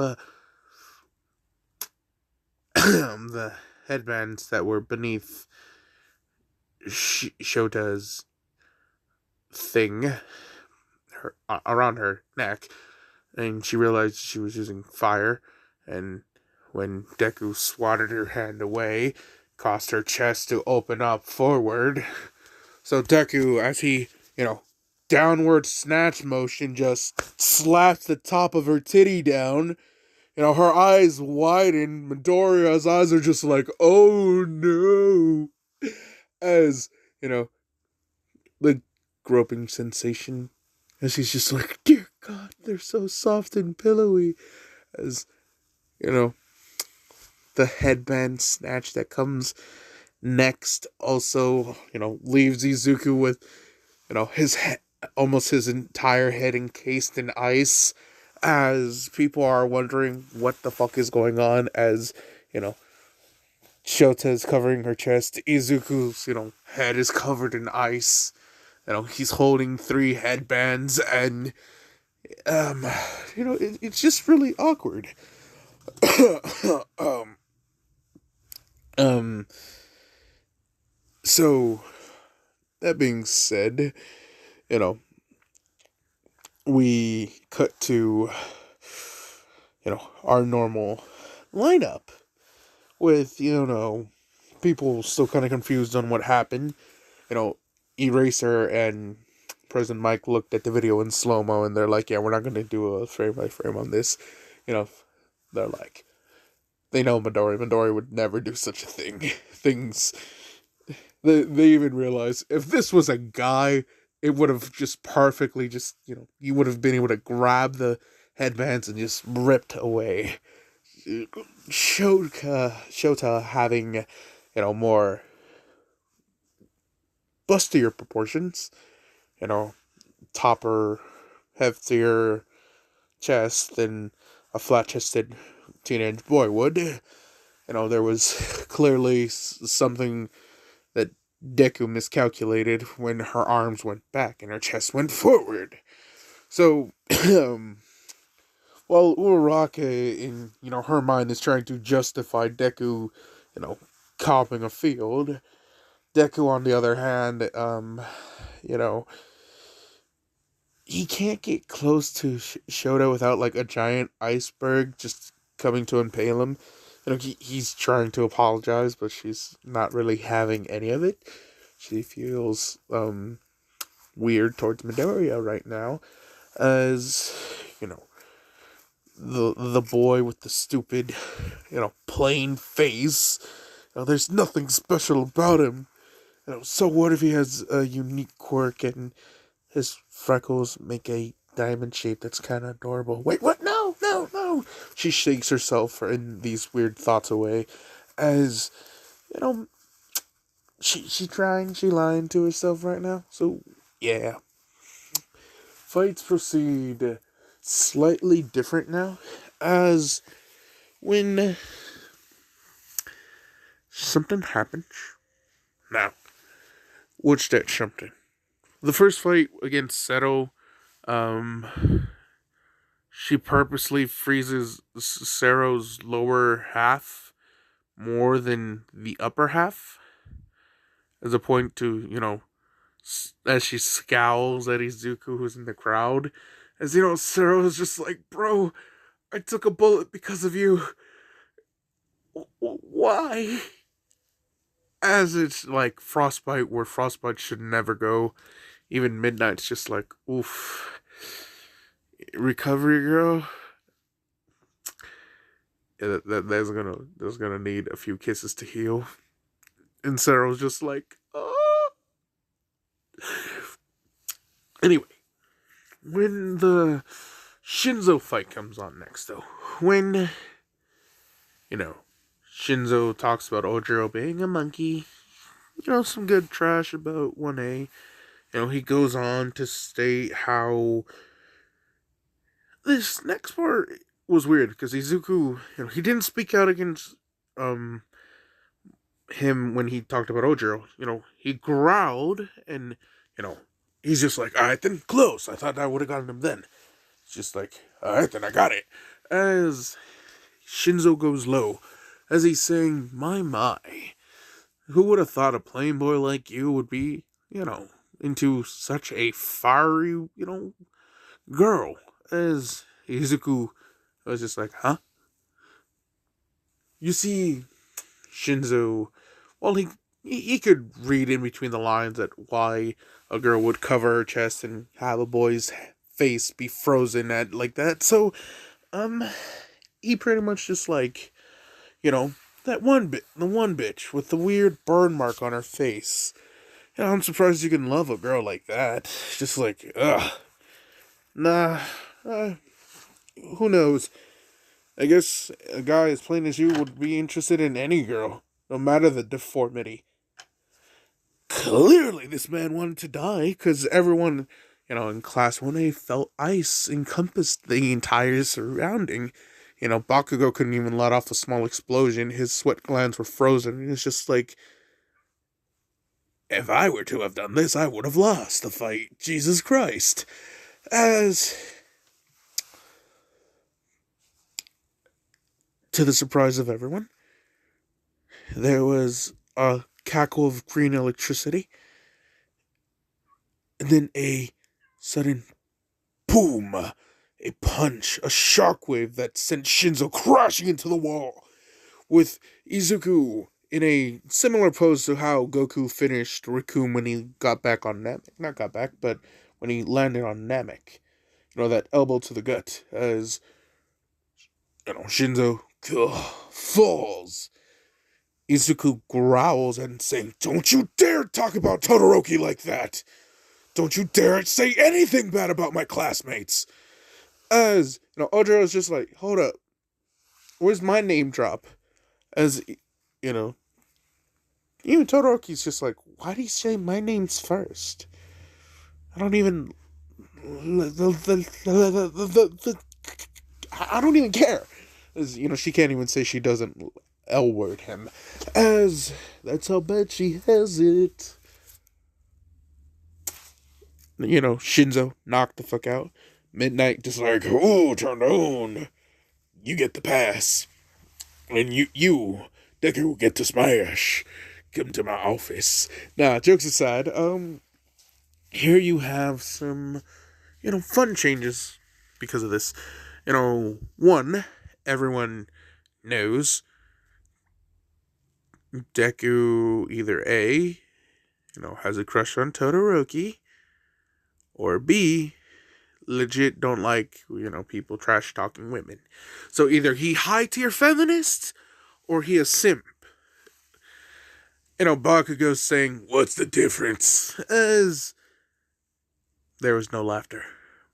the headbands that were beneath Shota's thing, around her neck, and she realized she was using fire, and when Deku swatted her hand away, caused her chest to open up forward. So Deku, as he, downward snatch motion, just slaps the top of her titty down. Her eyes widen. Midoriya's eyes are just like, oh no. As, the groping sensation. As he's just like, dear God, they're so soft and pillowy. As, the headband snatch that comes next also, leaves Izuku with, his head, almost his entire head encased in ice. As people are wondering what the fuck is going on, as, Shota is covering her chest, Izuku's, head is covered in ice. He's holding 3 headbands, and, it's just really awkward. So, that being said, we cut to, our normal lineup with, people still kind of confused on what happened. Eraser and President Mike looked at the video in slow-mo, and they're like, yeah, we're not going to do a frame-by-frame on this. They're like, they know Midori. Midori would never do such a thing. They even realize, if this was a guy, it would have just perfectly you would have been able to grab the headbands and just ripped away. Shota having, more bustier proportions, topper, heftier chest than a flat-chested teenage boy would. There was clearly something that Deku miscalculated when her arms went back and her chest went forward. So, while Uraraka, in, her mind, is trying to justify Deku, copping a field, Deku, on the other hand, he can't get close to Shota without, like, a giant iceberg just coming to impale him. He's trying to apologize, but she's not really having any of it. She feels, weird towards Midoriya right now, as, the boy with the stupid, plain face. There's nothing special about him. So what if he has a unique quirk and his freckles make a diamond shape that's kind of adorable? Wait, what? No! She shakes herself in these weird thoughts away, as, she lying to herself right now. So, yeah. Fights proceed slightly different now, as when something happens. Now, what's that something? The first fight against Seto, she purposely freezes Sero's lower half more than the upper half, as a point to, as she scowls at Izuku, who's in the crowd. As, Sero is just like, bro, I took a bullet because of you. Why? As it's like Frostbite, where Frostbite should never go. Even Midnight's just like, oof. Recovery girl? Yeah, that's gonna need a few kisses to heal. And Sero's just like, oh. Anyway, when the Shinzo fight comes on next, though, when, Shinzo talks about Ojiro being a monkey, some good trash about 1A, he goes on to state how this next part was weird, because Izuku, he didn't speak out against, him when he talked about Ojiro. He growled, and, he's just like, alright then, close. I thought I would have gotten him then. It's just like, alright then, I got it. As Shinzo goes low, as he's saying, my, who would have thought a plain boy like you would be, into such a fiery, girl? As Izuku was just like, huh? You see, Shinzo, well, he could read in between the lines at why a girl would cover her chest and have a boy's face be frozen at like that. So, he pretty much just like, that the one bitch with the weird burn mark on her face. I'm surprised you can love a girl like that. Just like, ugh. Nah, who knows? I guess a guy as plain as you would be interested in any girl, no matter the deformity. Clearly, this man wanted to die, because everyone, in Class 1A felt ice encompassed the entire surrounding. Bakugo couldn't even let off a small explosion. His sweat glands were frozen. It's just like, if I were to have done this, I would have lost the fight. Jesus Christ. As, to the surprise of everyone, there was a cackle of green electricity, and then a sudden boom, a punch, a shockwave that sent Shinzo crashing into the wall, with Izuku in a similar pose to how Goku finished Raccoon when he got back on Namek. Not got back, but when he landed on Namek. That elbow to the gut, as, Shinzo falls. Izuku growls and saying, "Don't you dare talk about Todoroki like that! Don't you dare say anything bad about my classmates!" As, Ojiro is just like, hold up. Where's my name drop? As, even Todoroki's just like, why do you say my name's first? I don't even... I don't even care. As, she can't even say she doesn't L-word him. As, that's how bad she has it. Shinzo knocked the fuck out. Midnight just like, ooh, turn on. You get the pass. And you, Deku, get to smash. Come to my office. Nah, jokes aside, here you have some, fun changes because of this. One, everyone knows Deku either A, has a crush on Todoroki, or B, legit don't like, people trash talking women. So either he high tier feminist, or he a simp. Bakugo's saying, what's the difference? As there was no laughter.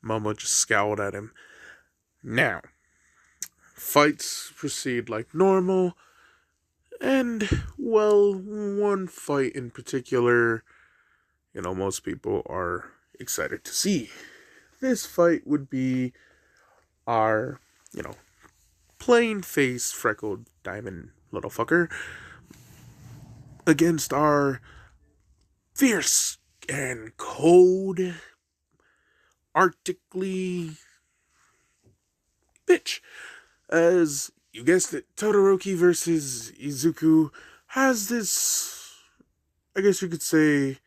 Momo just scowled at him. Now, fights proceed like normal, and, well, one fight in particular, most people are excited to see. This fight would be our, plain face, freckled diamond little fucker against our fierce and cold, arctically bitch. As you guessed it, Todoroki versus Izuku has this, I guess you could say,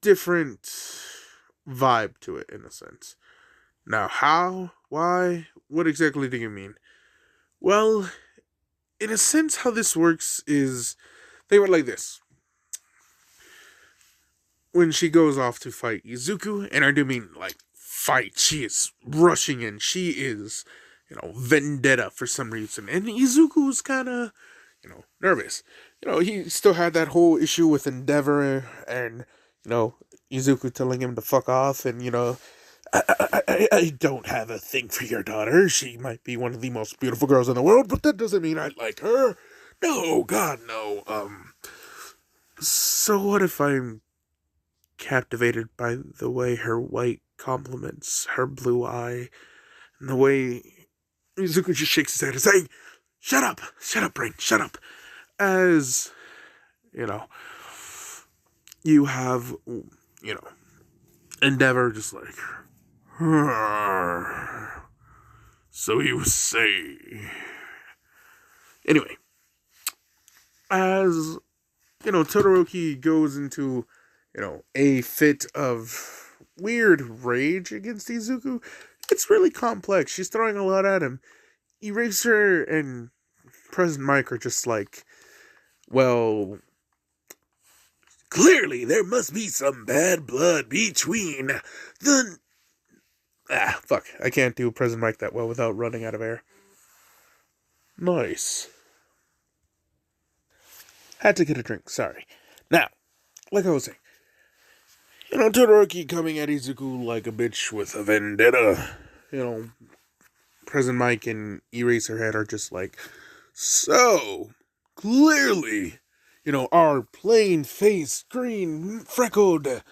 different vibe to it in a sense. Now, how? Why? What exactly do you mean? Well, in a sense, how this works is they were like this. When she goes off to fight Izuku, and I do mean like fight, she is rushing in. She is, vendetta for some reason. And Izuku's kind of, nervous. He still had that whole issue with Endeavor and, Izuku telling him to fuck off and, I don't have a thing for your daughter. She might be one of the most beautiful girls in the world, but that doesn't mean I like her. No, God, no. So what if I'm captivated by the way her white compliments her blue eye, and the way Izuku just shakes his head and saying, shut up, brain, shut up. As, you have, Endeavor just like, so you say Anyway, as Todoroki goes into, a fit of weird rage against Izuku. It's really complex. She's throwing a lot at him. Eraser and President Mike are just like, well, clearly there must be some bad blood between the... fuck. I can't do President Mike that well without running out of air. Nice. Had to get a drink, sorry. Now, like I was saying, Todoroki coming at Izuku like a bitch with a vendetta. President Mike and Eraserhead are just like, so, clearly, our plain-faced, green, freckled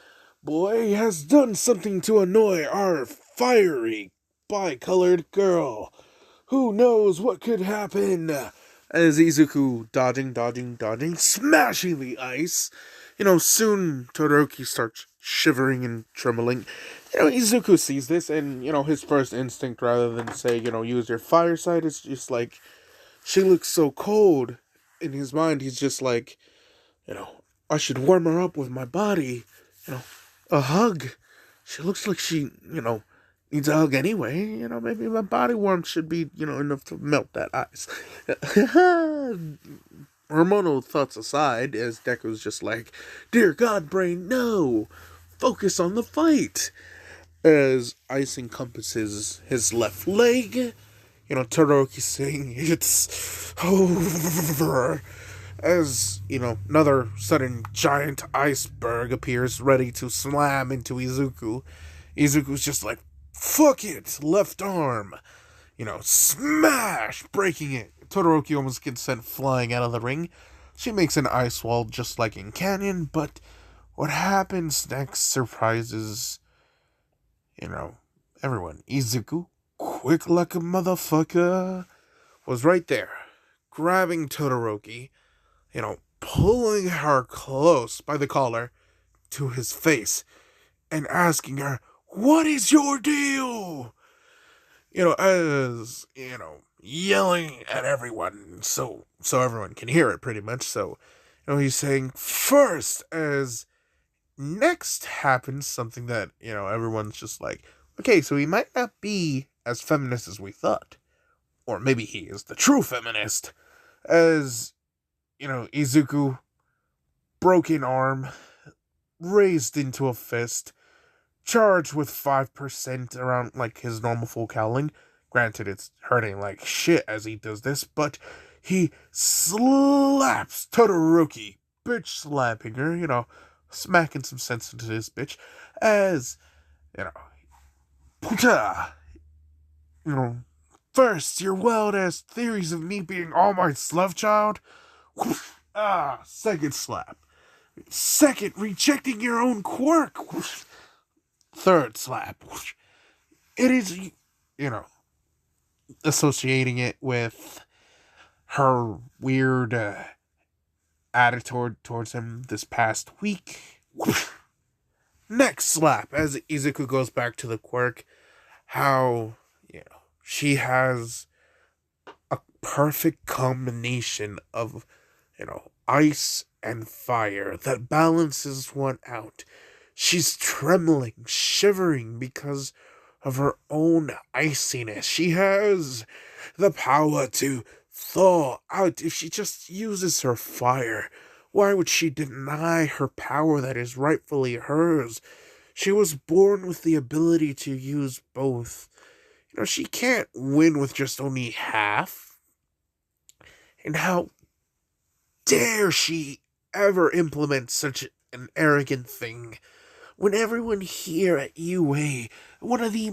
boy has done something to annoy our fiery, bi-colored girl. Who knows what could happen? As Izuku dodging, smashing the ice. Soon Todoroki starts shivering and trembling. Izuku sees this, and, his first instinct, rather than say, use your fire side, is just like, she looks so cold. In his mind, he's just like, I should warm her up with my body. A hug. She looks like she, needs a hug anyway. Maybe my body warmth should be, enough to melt that ice. Hormonal thoughts aside, as Deku's just like, dear God, brain, no! Focus on the fight! As ice encompasses his left leg, Todoroki saying, it's over. As, another sudden giant iceberg appears ready to slam into Izuku. Izuku's just like, fuck it! Left arm! Smash! Breaking it. Todoroki almost gets sent flying out of the ring. She makes an ice wall just like in Canyon, but what happens next surprises, everyone. Izuku, quick like a motherfucker, was right there, grabbing Todoroki, pulling her close by the collar to his face and asking her, what is your deal? As, yelling at everyone so everyone can hear it pretty much. So, he's saying first, as next happens something that, everyone's just like, okay, so he might not be as feminist as we thought. Or maybe he is the true feminist. As, Izuku, broken arm, raised into a fist, charged with 5% around, like, his normal full cowling. Granted, it's hurting like shit as he does this, but he slaps Todoroki, bitch slapping her, smacking some sense into this bitch, as, puta, first, your wild-ass theories of me being All Might's love child, second slap, second, rejecting your own quirk, third slap, it is, associating it with her weird attitude towards him this past week. Next slap, as Izuku goes back to the quirk, how, she has a perfect combination of, ice and fire that balances one out. She's trembling, shivering because of her own iciness. She has the power to thaw out if she just uses her fire. Why would she deny her power that is rightfully hers? She was born with the ability to use both. She can't win with just only half. And how dare she ever implement such an arrogant thing? When everyone here at UA, but the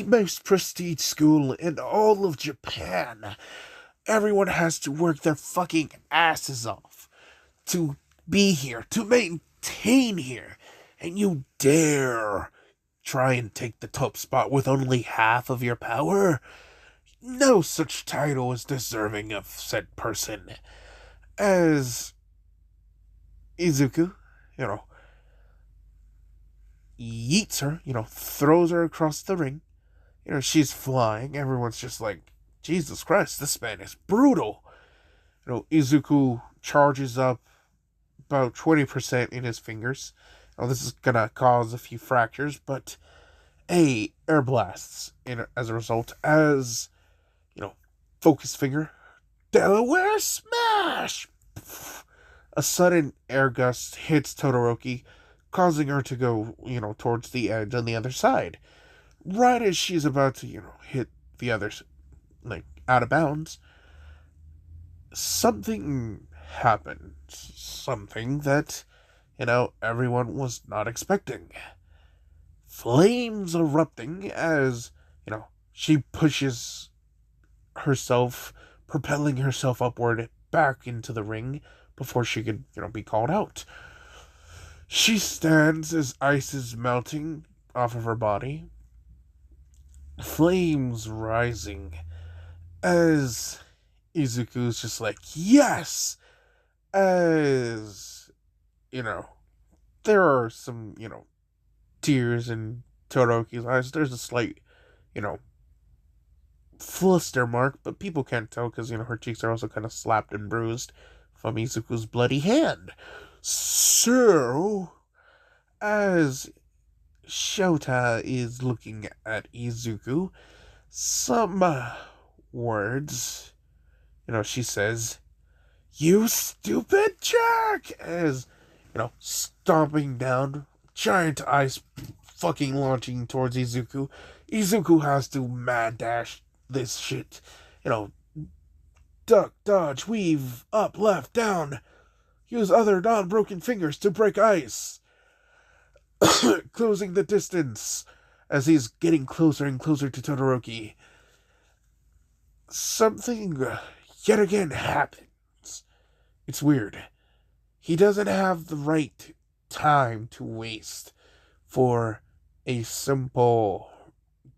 most prestige school in all of Japan, everyone has to work their fucking asses off to be here, to maintain here, and you dare try and take the top spot with only half of your power? No such title is deserving of said person. As Izuku, yeets her, throws her across the ring. She's flying. Everyone's just like, Jesus Christ, this man is brutal. Izuku charges up about 20% in his fingers. This is gonna cause a few fractures, but air blasts as a result. As focus finger, Delaware smash. A sudden air gust hits Todoroki, causing her to go towards the edge on the other side. Right as she's about to hit the others, like out of bounds, something happened. Something that everyone was not expecting. Flames erupting as, she pushes herself, propelling herself upward back into the ring before she could, be called out. She stands as ice is melting off of her body, flames rising as Izuku's just like, yes! As, there are some, tears in Todoroki's eyes. There's a slight, fluster mark, but people can't tell because, her cheeks are also kind of slapped and bruised from Izuku's bloody hand. So, as Shota is looking at Izuku, some words, she says, "You stupid jerk!" As, stomping down, giant ice fucking launching towards Izuku. Izuku has to mad dash this shit. Duck, dodge, weave, up, left, down. Use other non-broken fingers to break ice. Closing the distance as he's getting closer and closer to Todoroki. Something yet again happens. It's weird. He doesn't have the right time to waste for a simple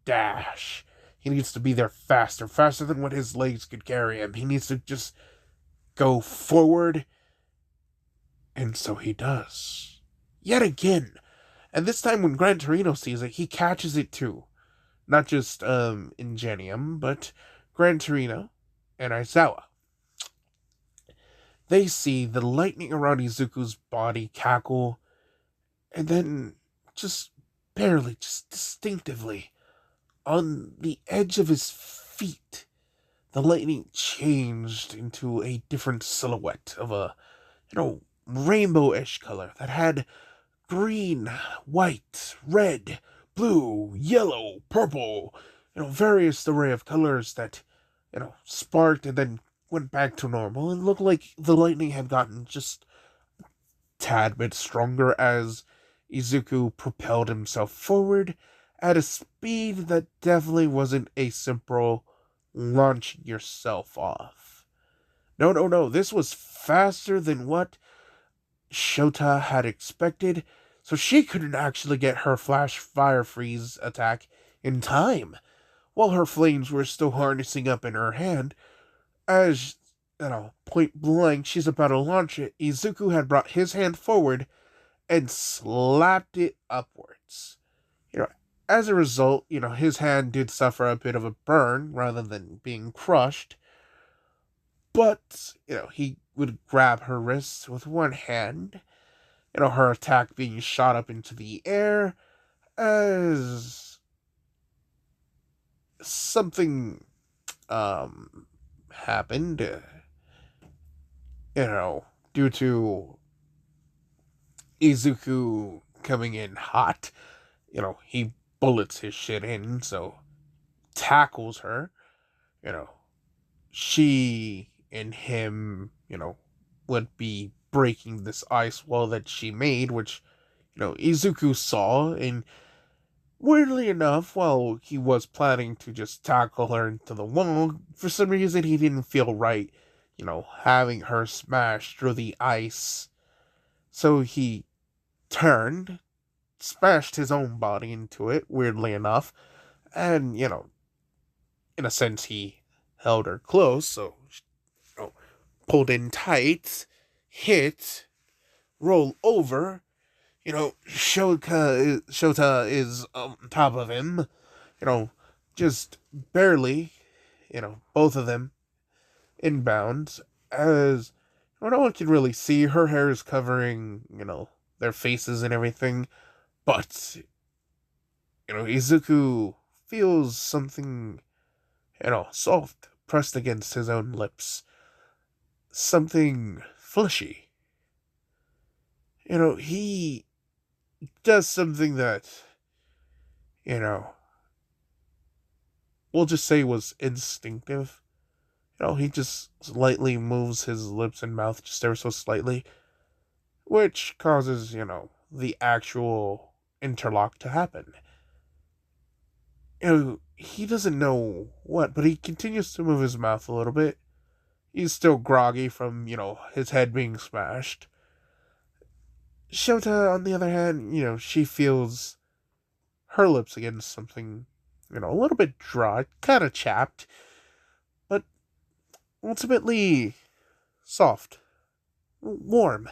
dash. He needs to be there faster than what his legs could carry him. He needs to just go forward, and so he does. Yet again. And this time when Gran Torino sees it, he catches it too. Not just Ingenium, but Gran Torino and Aizawa. They see the lightning around Izuku's body cackle, and then just barely, just distinctively, on the edge of his feet, the lightning changed into a different silhouette of a, rainbow-ish color that had green, white, red, blue, yellow, purple, various array of colors that, sparked and then went back to normal and looked like the lightning had gotten just a tad bit stronger as Izuku propelled himself forward at a speed that definitely wasn't a simple launching yourself off. No, this was faster than what Shota had expected, so she couldn't actually get her flash fire freeze attack in time, while her flames were still harnessing up in her hand. As, point blank, she's about to launch it, Izuku had brought his hand forward and slapped it upwards. As a result, his hand did suffer a bit of a burn rather than being crushed, but, he would grab her wrists with one hand, her attack being shot up into the air as something, happened, due to Izuku coming in hot. He bullets his shit in, so tackles her. She and him, would be breaking this ice wall that she made, which, Izuku saw, and weirdly enough, while he was planning to just tackle her into the wall, for some reason he didn't feel right, having her smash through the ice. So he turned, smashed his own body into it, weirdly enough, and, in a sense he held her close, so, pulled in tight, hit, roll over, Shota is on top of him, just barely, both of them inbound, as no one can really see. Her hair is covering, their faces and everything, but, Izuku feels something, soft pressed against his own lips. Something fleshy. He does something that, we'll just say was instinctive. He just slightly moves his lips and mouth just ever so slightly, which causes, the actual interlock to happen. He doesn't know what, but he continues to move his mouth a little bit. He's still groggy from, his head being smashed. Shota, on the other hand, she feels her lips against something, a little bit dry, kind of chapped, but ultimately soft, warm.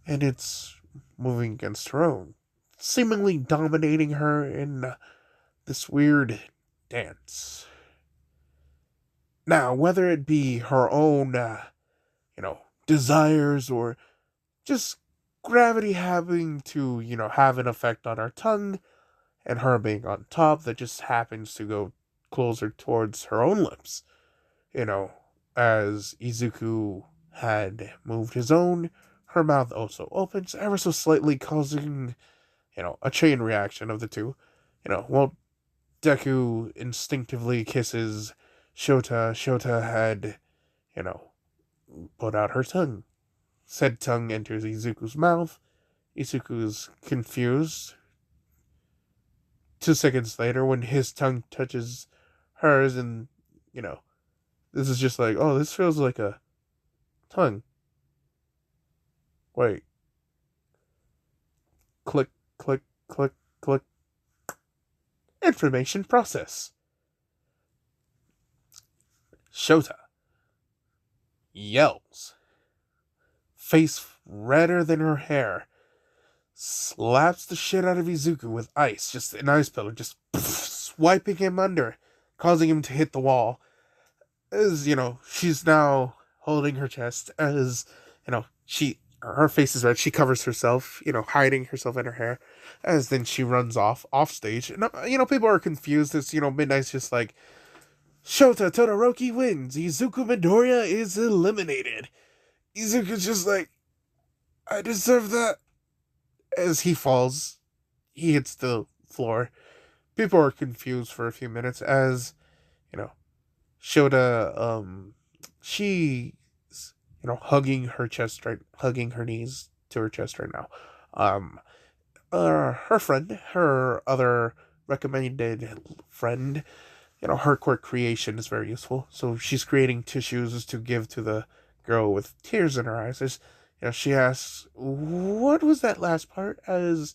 And it's moving against her own, seemingly dominating her in this weird dance. Now, whether it be her own, desires or just gravity having to, have an effect on her tongue and her being on top that just happens to go closer towards her own lips. As Izuku had moved his own, her mouth also opens ever so slightly, causing, a chain reaction of the two. While Deku instinctively kisses Shota had, put out her tongue. Said tongue enters Izuku's mouth. Izuku's confused. 2 seconds later, when his tongue touches hers, and, this is just like, oh, this feels like a tongue. Wait. Click, click, click, click. Information process. Shota yells, face redder than her hair, slaps the shit out of Izuku with ice, just an ice pillar, just swiping him under, causing him to hit the wall. As, she's now holding her chest, as, her face is red, she covers herself, hiding herself in her hair, as then she runs off stage. And, people are confused, as, Midnight's just like, Shota Todoroki wins, Izuku Midoriya is eliminated. Izuku's just like, I deserve that. As he falls, he hits the floor. People are confused for a few minutes as, Shota, she's, hugging her knees to her chest right now. Her friend, her other recommended friend, her quick creation is very useful. So she's creating tissues to give to the girl with tears in her eyes. As, she asks, what was that last part? As,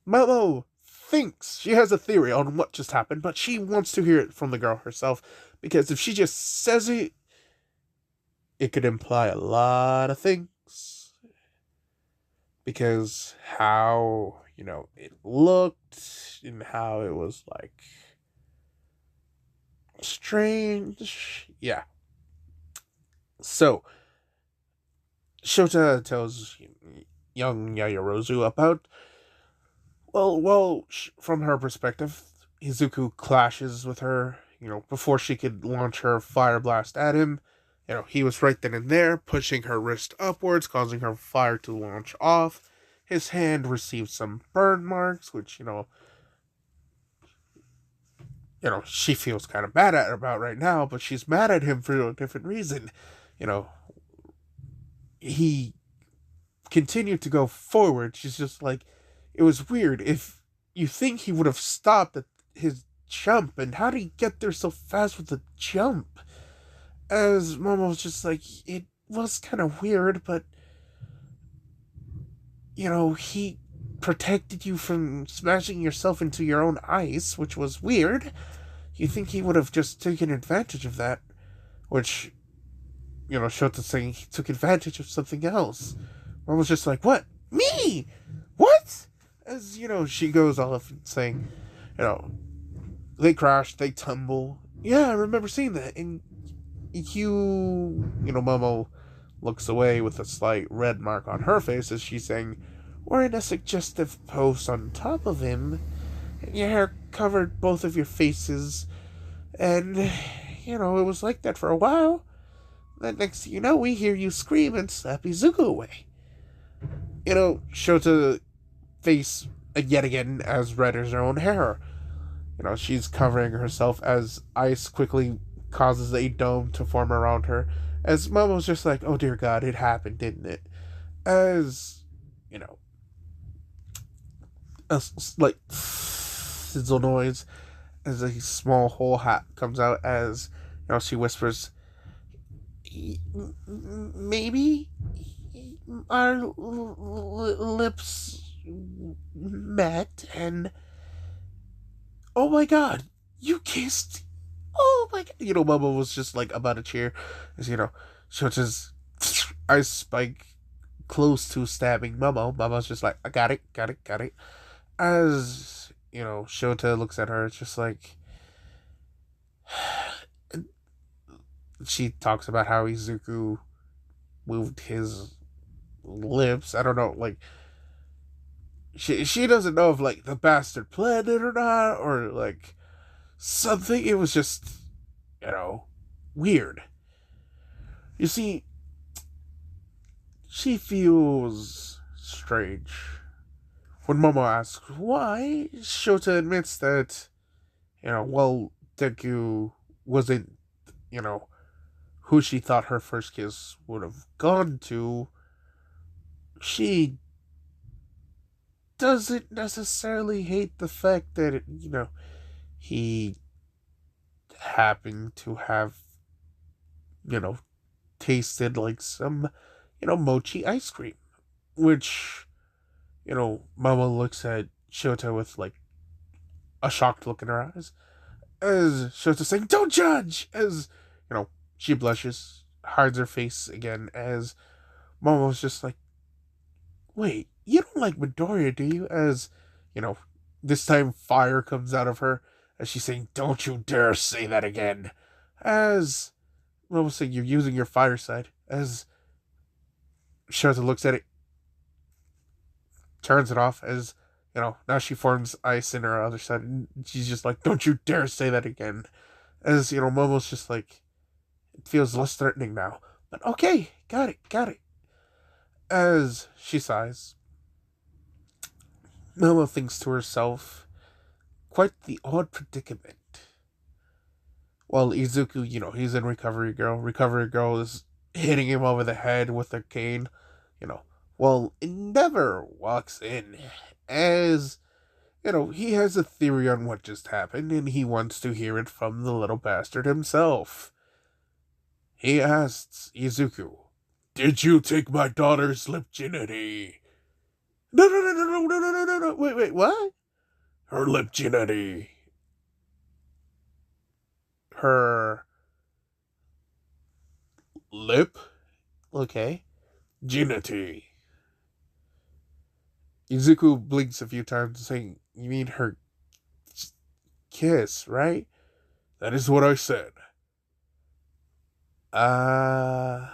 Momo thinks she has a theory on what just happened, but she wants to hear it from the girl herself, because if she just says it, it could imply a lot of things. Because how, it looked, and how it was, like, strange. Yeah. So, Shota tells young Yaoyorozu about, from her perspective, Izuku clashes with her, before she could launch her fire blast at him. He was right then and there, pushing her wrist upwards, causing her fire to launch off. His hand received some burn marks, which, she feels kind of bad about right now, but she's mad at him for a different reason. He continued to go forward. She's just like, it was weird. If you think he would have stopped at his jump, and how did he get there so fast with the jump? As Momo was just like, it was kind of weird, but, he protected you from smashing yourself into your own ice, which was weird. You think he would have just taken advantage of that, which, Shota's saying he took advantage of something else. Momo's just like, what? Me? What? As, she goes off and saying, They crash, they tumble. Yeah, I remember seeing that. And Momo looks away with a slight red mark on her face as she's saying, "We're in a suggestive pose on top of him, and your hair covered both of your faces, and, it was like that for a while. Then next thing you know, we hear you scream and slap Izuku away." Shota face yet again as red as her own hair. She's covering herself as ice quickly causes a dome to form around her. As Momo's just like, "Oh dear God, it happened, didn't it?" As, a like sizzle noise as a small whole hat comes out as, she whispers, "Maybe our lips met and oh my God, you kissed. Oh my God." Momo was just like about to cheer as, Shota's ice spike close to stabbing Momo. Momo's just like, "I got it, got it, got it." As, Shota looks at her, it's just like, she talks about how Izuku moved his lips. I don't know, like, she doesn't know if, like, the bastard planned it or not, or, like, something. It was just, weird. You see, she feels strange. When Momo asks why, Shota admits that, Deku wasn't, who she thought her first kiss would have gone to. She doesn't necessarily hate the fact that, he happened to have, tasted like some, mochi ice cream. Which, Mama looks at Shota with, like, a shocked look in her eyes. As Shota saying, "Don't judge!" As, she blushes, hides her face again, as Momo's just like, "Wait, you don't like Midoriya, do you?" As, this time fire comes out of her, as she's saying, "Don't you dare say that again." As Momo's saying, "You're using your fire side." As Shota looks at it, turns it off, as, now she forms ice in her other side, and she's just like, "Don't you dare say that again." As, Momo's just like, it feels less threatening now. But okay, got it, got it. As she sighs, Momo thinks to herself, quite the odd predicament. While Izuku, he's in Recovery Girl. Recovery Girl is hitting him over the head with a cane, while Endeavor walks in as, he has a theory on what just happened and he wants to hear it from the little bastard himself. He asks Izuku, "Did you take my daughter's virginity?" "No, no, no, no, no, no, no, no, no. Wait, what?" "Her virginity." "Her lip?" "Okay." "Virginity." Izuku blinks a few times, saying, "You mean her kiss, right?" "That is what I said." Uh,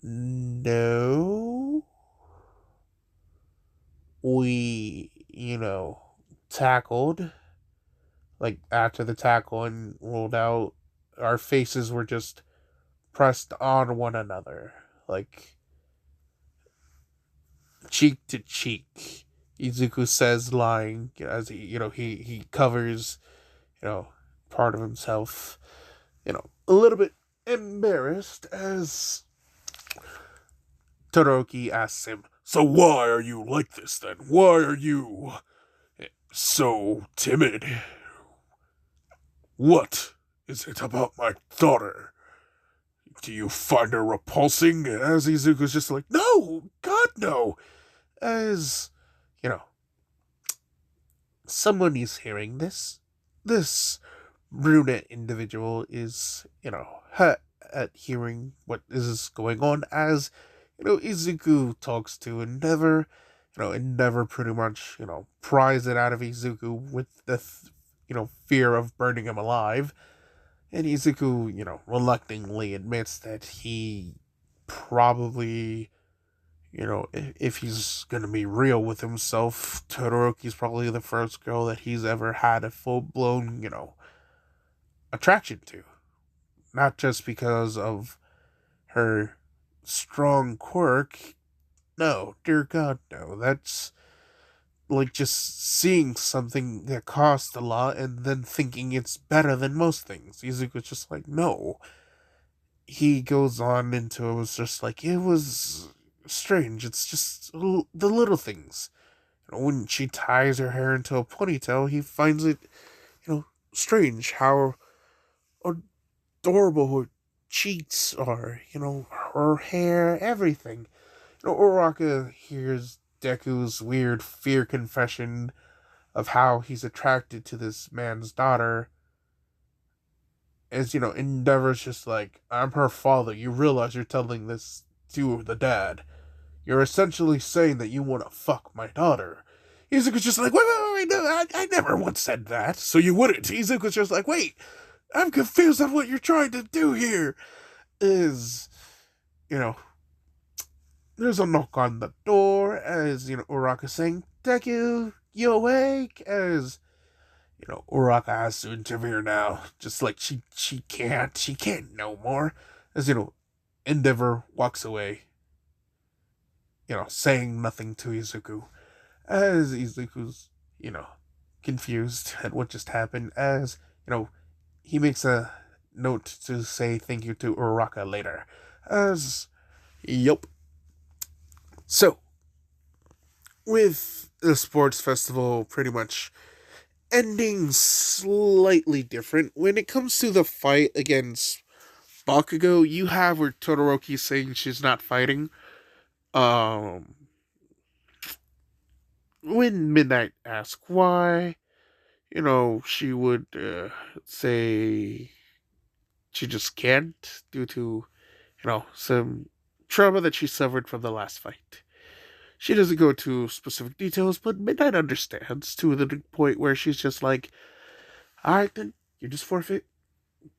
no. We, tackled. Like, after the tackle and rolled out, our faces were just pressed on one another. Like, cheek to cheek. Izuku says, lying, as he covers, part of himself, a little bit embarrassed, as Todoroki asks him, "So why are you like this then? Why are you so timid? What is it about my daughter? Do you find her repulsing?" As Izuku's just like, "No, God, no." As, someone is hearing this. This brunette individual is, at hearing what is going on as, Izuku talks to Endeavor Endeavor pretty much, pries it out of Izuku with the, fear of burning him alive. And Izuku, reluctantly admits that he probably, if he's gonna be real with himself, Todoroki's probably the first girl that he's ever had a full blown, attraction to. Not just because of her strong quirk. No, dear God, no. That's like just seeing something that costs a lot and then thinking it's better than most things. Izuku's just like, no. He goes on into it was just like, it was strange. It's just the little things. When she ties her hair into a ponytail, he finds it, strange how adorable her cheeks are, her hair, everything. Uraka hears Deku's weird fear confession of how he's attracted to this man's daughter. As, Endeavor's just like, I'm her father. You realize you're telling this to the dad. You're essentially saying that you want to fuck my daughter. Izuku's just like, wait, no, I never once said that. So you wouldn't. Izuku's just like, wait, I'm confused on what you're trying to do here. Is, you know, there's a knock on the door as, Uraka saying, Deku, you awake? As, Uraka has to interfere now. Just like she can't no more. As, Endeavor walks away, saying nothing to Izuku. As Izuku's, confused at what just happened. As, he makes a note to say thank you to Uraka later. As, yup. So, with the sports festival pretty much ending slightly different, when it comes to the fight against Bakugo, you have where Todoroki saying she's not fighting. When Midnight asks why, she would say she just can't due to, some trauma that she suffered from the last fight. She doesn't go into specific details, but Midnight understands to the point where she's just like, alright then, you just forfeit.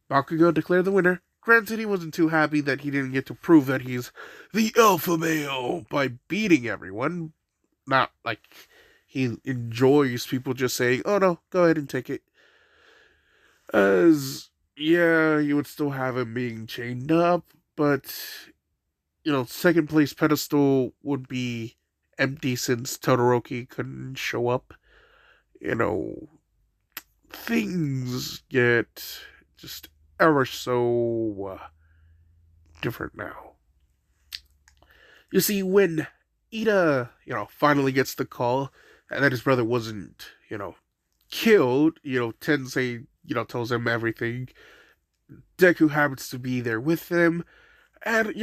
Bakugo declare the winner. Granted, he wasn't too happy that he didn't get to prove that he's the alpha male by beating everyone. Not like he enjoys people just saying, oh no, go ahead and take it. As, yeah, you would still have him being chained up, but, second place pedestal would be empty since Todoroki couldn't show up. Things get just ever so different now. You see, when Ida, finally gets the call and that his brother wasn't, killed, Tensei, tells him everything. Deku happens to be there with them. And,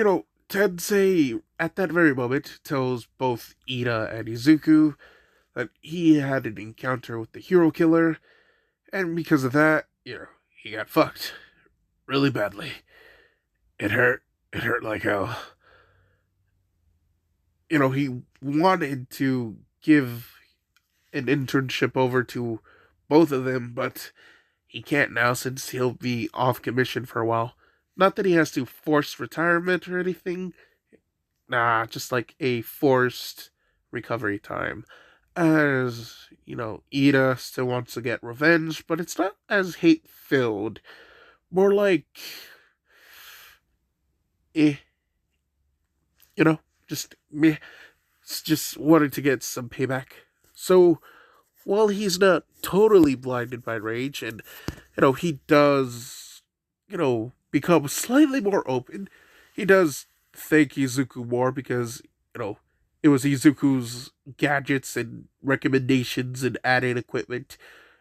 Tensei, at that very moment, tells both Ida and Izuku that he had an encounter with the hero killer. And because of that, he got fucked. Really badly. It hurt. It hurt like hell. He wanted to give an internship over to both of them, but he can't now since he'll be off commission for a while. Not that he has to force retirement or anything. Nah, just like a forced recovery time. As, Ida still wants to get revenge, but it's not as hate-filled. More like, just meh. It's just wanting to get some payback. So, while he's not totally blinded by rage, and, he does, become slightly more open, he does thank Izuku more because, it was Izuku's gadgets and recommendations and added equipment.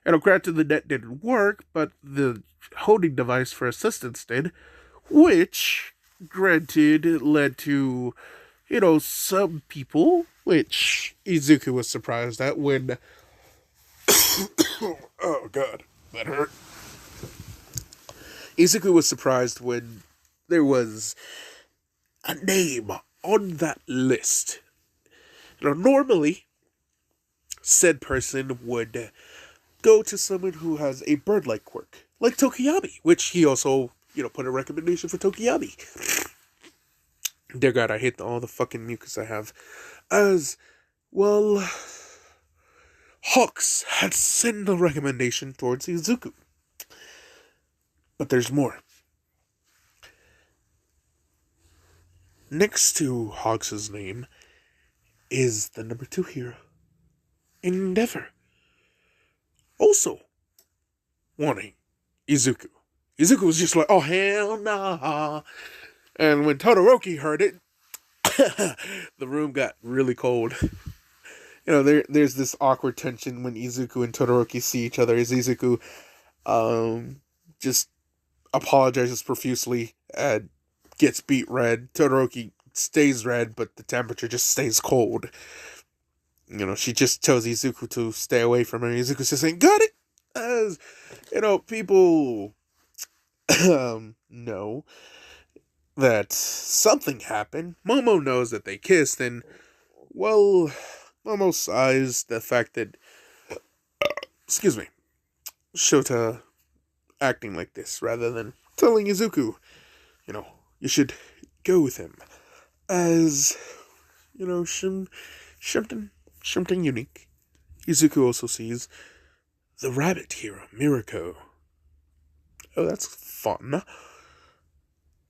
Granted the net didn't work, but the holding device for assistance did, which, granted, led to, some people, which Izuku was surprised at when... oh, God, that hurt. Izuku was surprised when there was a name on that list Normally, said person would go to someone who has a bird-like quirk, like Tokiyami, which he also, put a recommendation for Tokiyami. Dear God, I hate all the fucking mucus I have. As well, Hawks had sent a recommendation towards Izuku. But there's more. Next to Hawks' name is the number 2 hero, Endeavor. Also wanting Izuku. Izuku was just like, oh, hell nah. And when Todoroki heard it, the room got really cold. There's this awkward tension when Izuku and Todoroki see each other. As Izuku just apologizes profusely and gets beat red. Todoroki stays red, but the temperature just stays cold. She just tells Izuku to stay away from her. Izuku's just saying, got it! As, people know that something happened. Momo knows that they kissed, and, well, Momo sighs the fact that, excuse me, Shota acting like this, rather than telling Izuku, you should go with him. As, something unique. Izuku also sees the rabbit hero, Mirako. Oh, that's fun.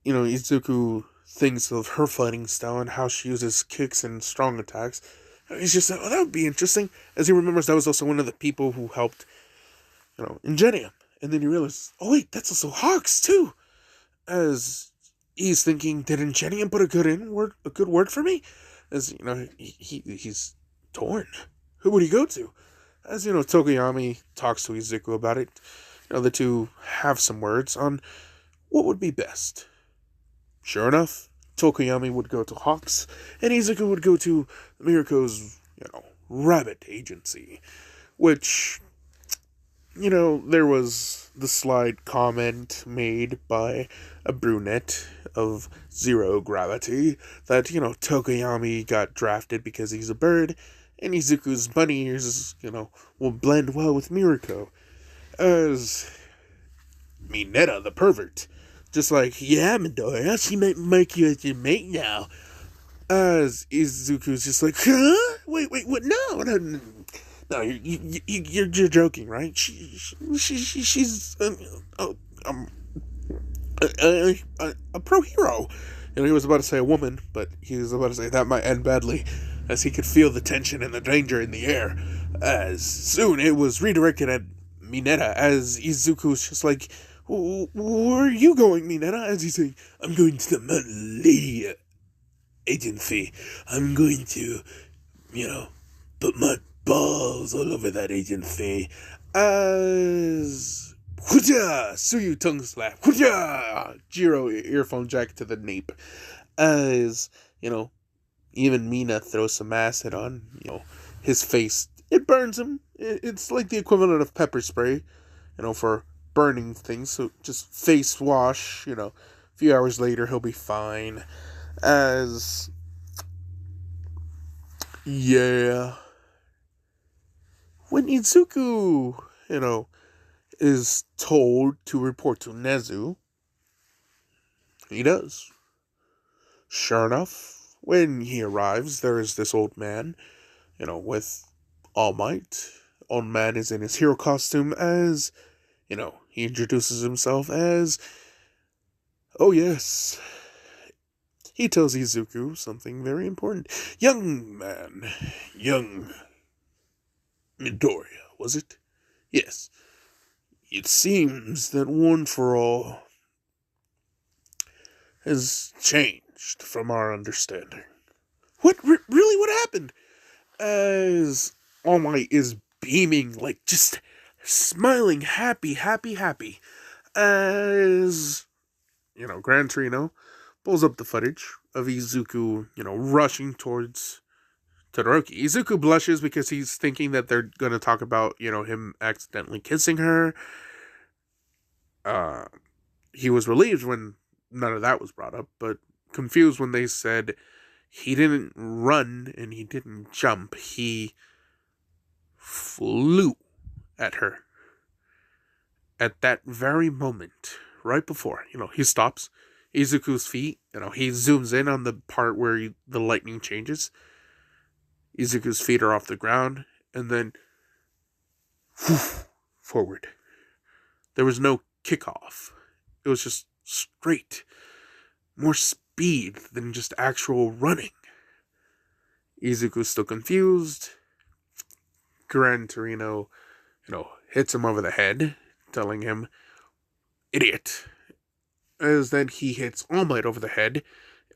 Izuku thinks of her fighting style and how she uses kicks and strong attacks. He's just like, oh, that would be interesting. As he remembers, that was also one of the people who helped, Ingenium. And then he realizes, oh wait, that's also Hawks too. As he's thinking, did Ingenium put a good word for me? As, he's torn. Who would he go to? As, Tokiyami talks to Izuku about it. The two have some words on what would be best. Sure enough, Tokiyami would go to Hawks, and Izuku would go to Mirako's, rabbit agency. Which, there was the slight comment made by a brunette of zero gravity that, Tokiyami got drafted because he's a bird, and Izuku's bunny ears, will blend well with Mirako. As Mineta, the pervert, just like, yeah, Midoriya, she might make you as your mate now. As Izuku's just like, huh? Wait, what? No, you're joking, right? She's a pro hero. He was about to say a woman, but he was about to say that might end badly, as he could feel the tension and the danger in the air. As soon it was redirected at Mineta, as Izuku was just like, where are you going, Mineta? As he's saying, I'm going to the lady agency. I'm going to, put my balls all over that agency. As Whooja! Suyu tongue slap. Whooja! Jiro earphone jack to the nape. As, even Mina throws some acid on, his face. It burns him. It's like the equivalent of pepper spray, for burning things. So just face wash, a few hours later he'll be fine. As, yeah. When Izuku, is told to report to Nezu, he does. Sure enough, when he arrives, there is this old man, with All Might. Old man is in his hero costume as, he introduces himself as, oh yes. He tells Izuku something very important. Young man, young Midoriya, was it? Yes. It seems that One for All has changed from our understanding. What? Really? What happened? As All Might is beaming, like just smiling, happy. As, Gran Torino pulls up the footage of Izuku, rushing towards Todoroki. Izuku blushes because he's thinking that they're going to talk about, him accidentally kissing her. He was relieved when none of that was brought up, but confused when they said, He didn't run and he didn't jump. He flew at her. At that very moment, right before, he stops. Izuku's feet, he zooms in on the part where the lightning changes. Izuku's feet are off the ground, and then whew, forward. There was no kickoff. It was just straight. More speed than just actual running. Izuku's still confused. Gran Torino, hits him over the head, telling him, idiot. As then he hits All Might over the head.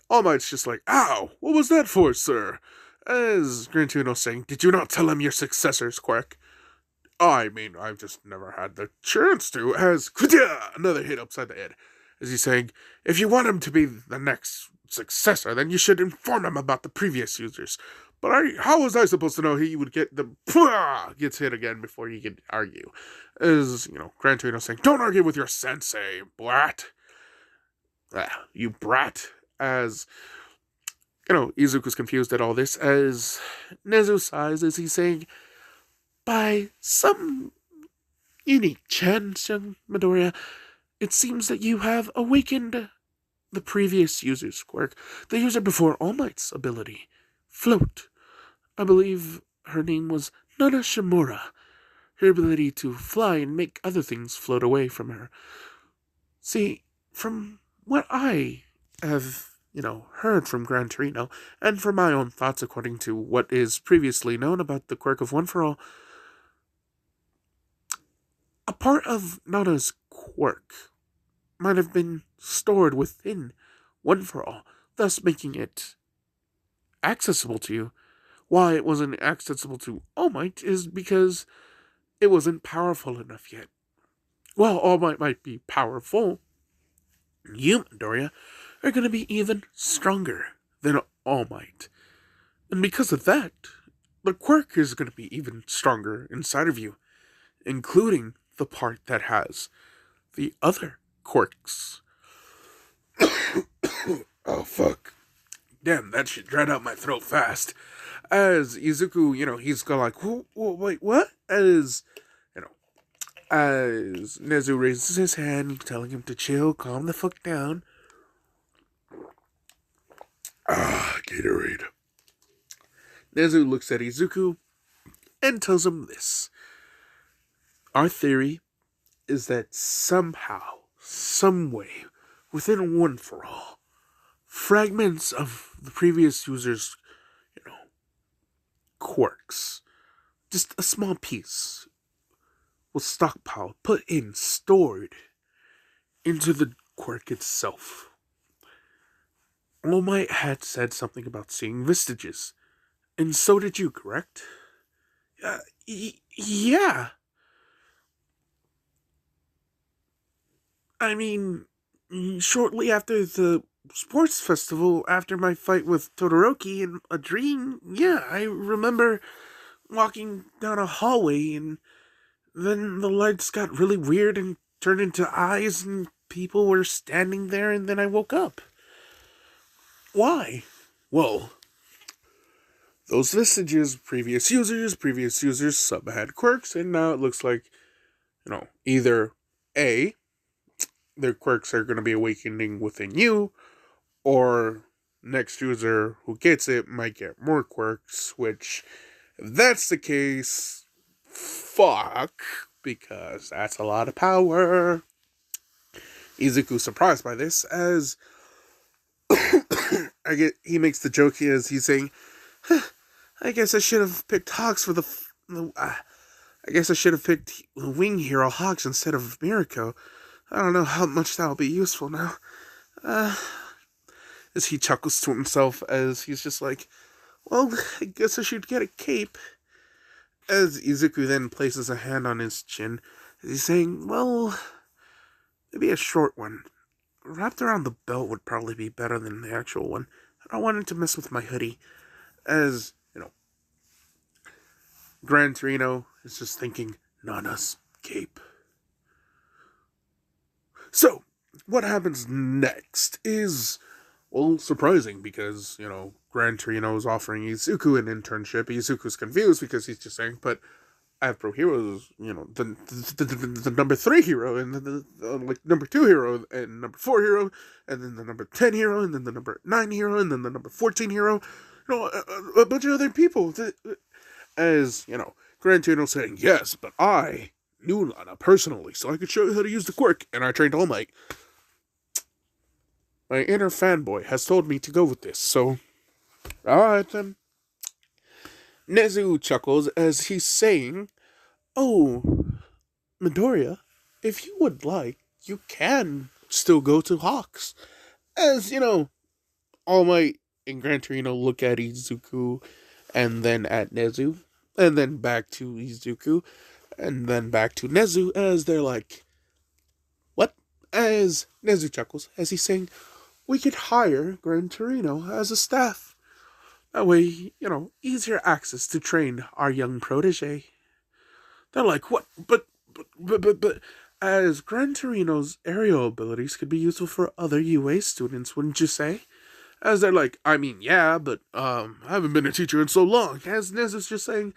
All Might's just like, ow, what was that for, sir? As Gran Torino saying, did you not tell him your successor's quirk? I mean, I've just never had the chance to. As another hit upside the head. As he's saying, if you want him to be the next successor, then you should inform him about the previous users. But how was I supposed to know he would get the gets hit again before he could argue? As, Gran Torino saying, don't argue with your sensei, brat. You brat. As, Izuku's confused at all this, as Nezu sighs as he's saying, by some unique chance, young Midoriya, it seems that you have awakened the previous user's quirk, the user before All Might's ability, Float. I believe her name was Nana Shimura. Her ability to fly and make other things float away from her. See, from what I have, heard from Gran Torino, and from my own thoughts according to what is previously known about the quirk of One For All, a part of Nana's quirk might have been stored within One For All, thus making it accessible to you. Why it wasn't accessible to All Might is because it wasn't powerful enough yet. While All might be powerful, you, Midoriya, are going to be even stronger than All Might. And because of that, the quirk is going to be even stronger inside of you, including the part that has the other quirks. Oh, fuck. Damn, that shit dried out my throat fast. As Izuku, he's going like, wait, what? As Nezu raises his hand, telling him to chill, calm the fuck down. Gatorade. Nezu looks at Izuku and tells him this. Our theory is that somehow, some way, within One For All, fragments of the previous user's, quirks, just a small piece, was stockpiled, put in, stored into the quirk itself. All Might had said something about seeing vestiges, and so did you, correct? Yeah. I mean, shortly after the sports festival, after my fight with Todoroki in a dream, yeah, I remember walking down a hallway, and then the lights got really weird and turned into eyes, and people were standing there, and then I woke up. Why? Well, those vestiges, previous users, some had quirks, and now it looks like, either A, their quirks are going to be awakening within you, or next user who gets it might get more quirks, which, if that's the case, fuck, because that's a lot of power. Izuku's surprised by this, as he makes the joke as he's saying, I guess I should have picked Hawks for I guess I should have picked Wing Hero Hawks instead of Mirako. I don't know how much that'll be useful now. As he chuckles to himself, as he's just like, well, I guess I should get a cape. As Izuku then places a hand on his chin, as he's saying, well, maybe a short one. Wrapped around the belt would probably be better than the actual one. I don't want it to mess with my hoodie. As, Gran Torino is just thinking, Nana's cape. So, what happens next is Well, surprising because, Gran Torino is offering Izuku an internship. Izuku's confused because he's just saying, but I have pro heroes, the number 3 hero, and then the number 2 hero, and number 4 hero, and then the number 10 hero, and then the number 9 hero, and then the number 14 hero. A bunch of other people. As, Gran Torino saying, yes, but I knew Lana personally, so I could show you how to use the quirk, and I trained All Might. My inner fanboy has told me to go with this, so alright then. Nezu chuckles as he's saying, oh, Midoriya, if you would like, you can still go to Hawks. As, All Might and Gran Torino look at Izuku, and then at Nezu, and then back to Izuku, and then back to Nezu, as they're like, what? As Nezu chuckles, as he's saying, we could hire Gran Torino as a staff. That way, easier access to train our young protege. They're like, what? But, as Gran Torino's aerial abilities could be useful for other UA students, wouldn't you say? As they're like, I mean, yeah, but, I haven't been a teacher in so long. As Nez is just saying,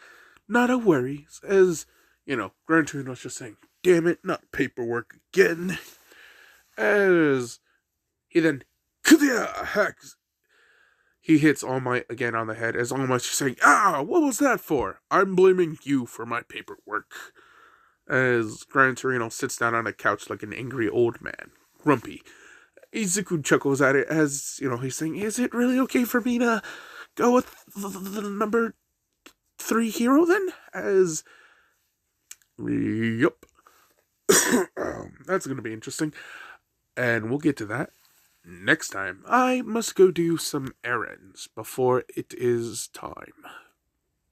not a worries. As, Gran Torino's just saying, damn it, not paperwork again. As he then, hacks. He hits All Might again on the head, as All Might's just saying, what was that for? I'm blaming you for my paperwork. As Gran Torino sits down on a couch like an angry old man, grumpy. Izuku chuckles at it as, he's saying, is it really okay for me to go with the number 3 hero then? As, yup. That's going to be interesting. And we'll get to that next time. I must go do some errands before it is time.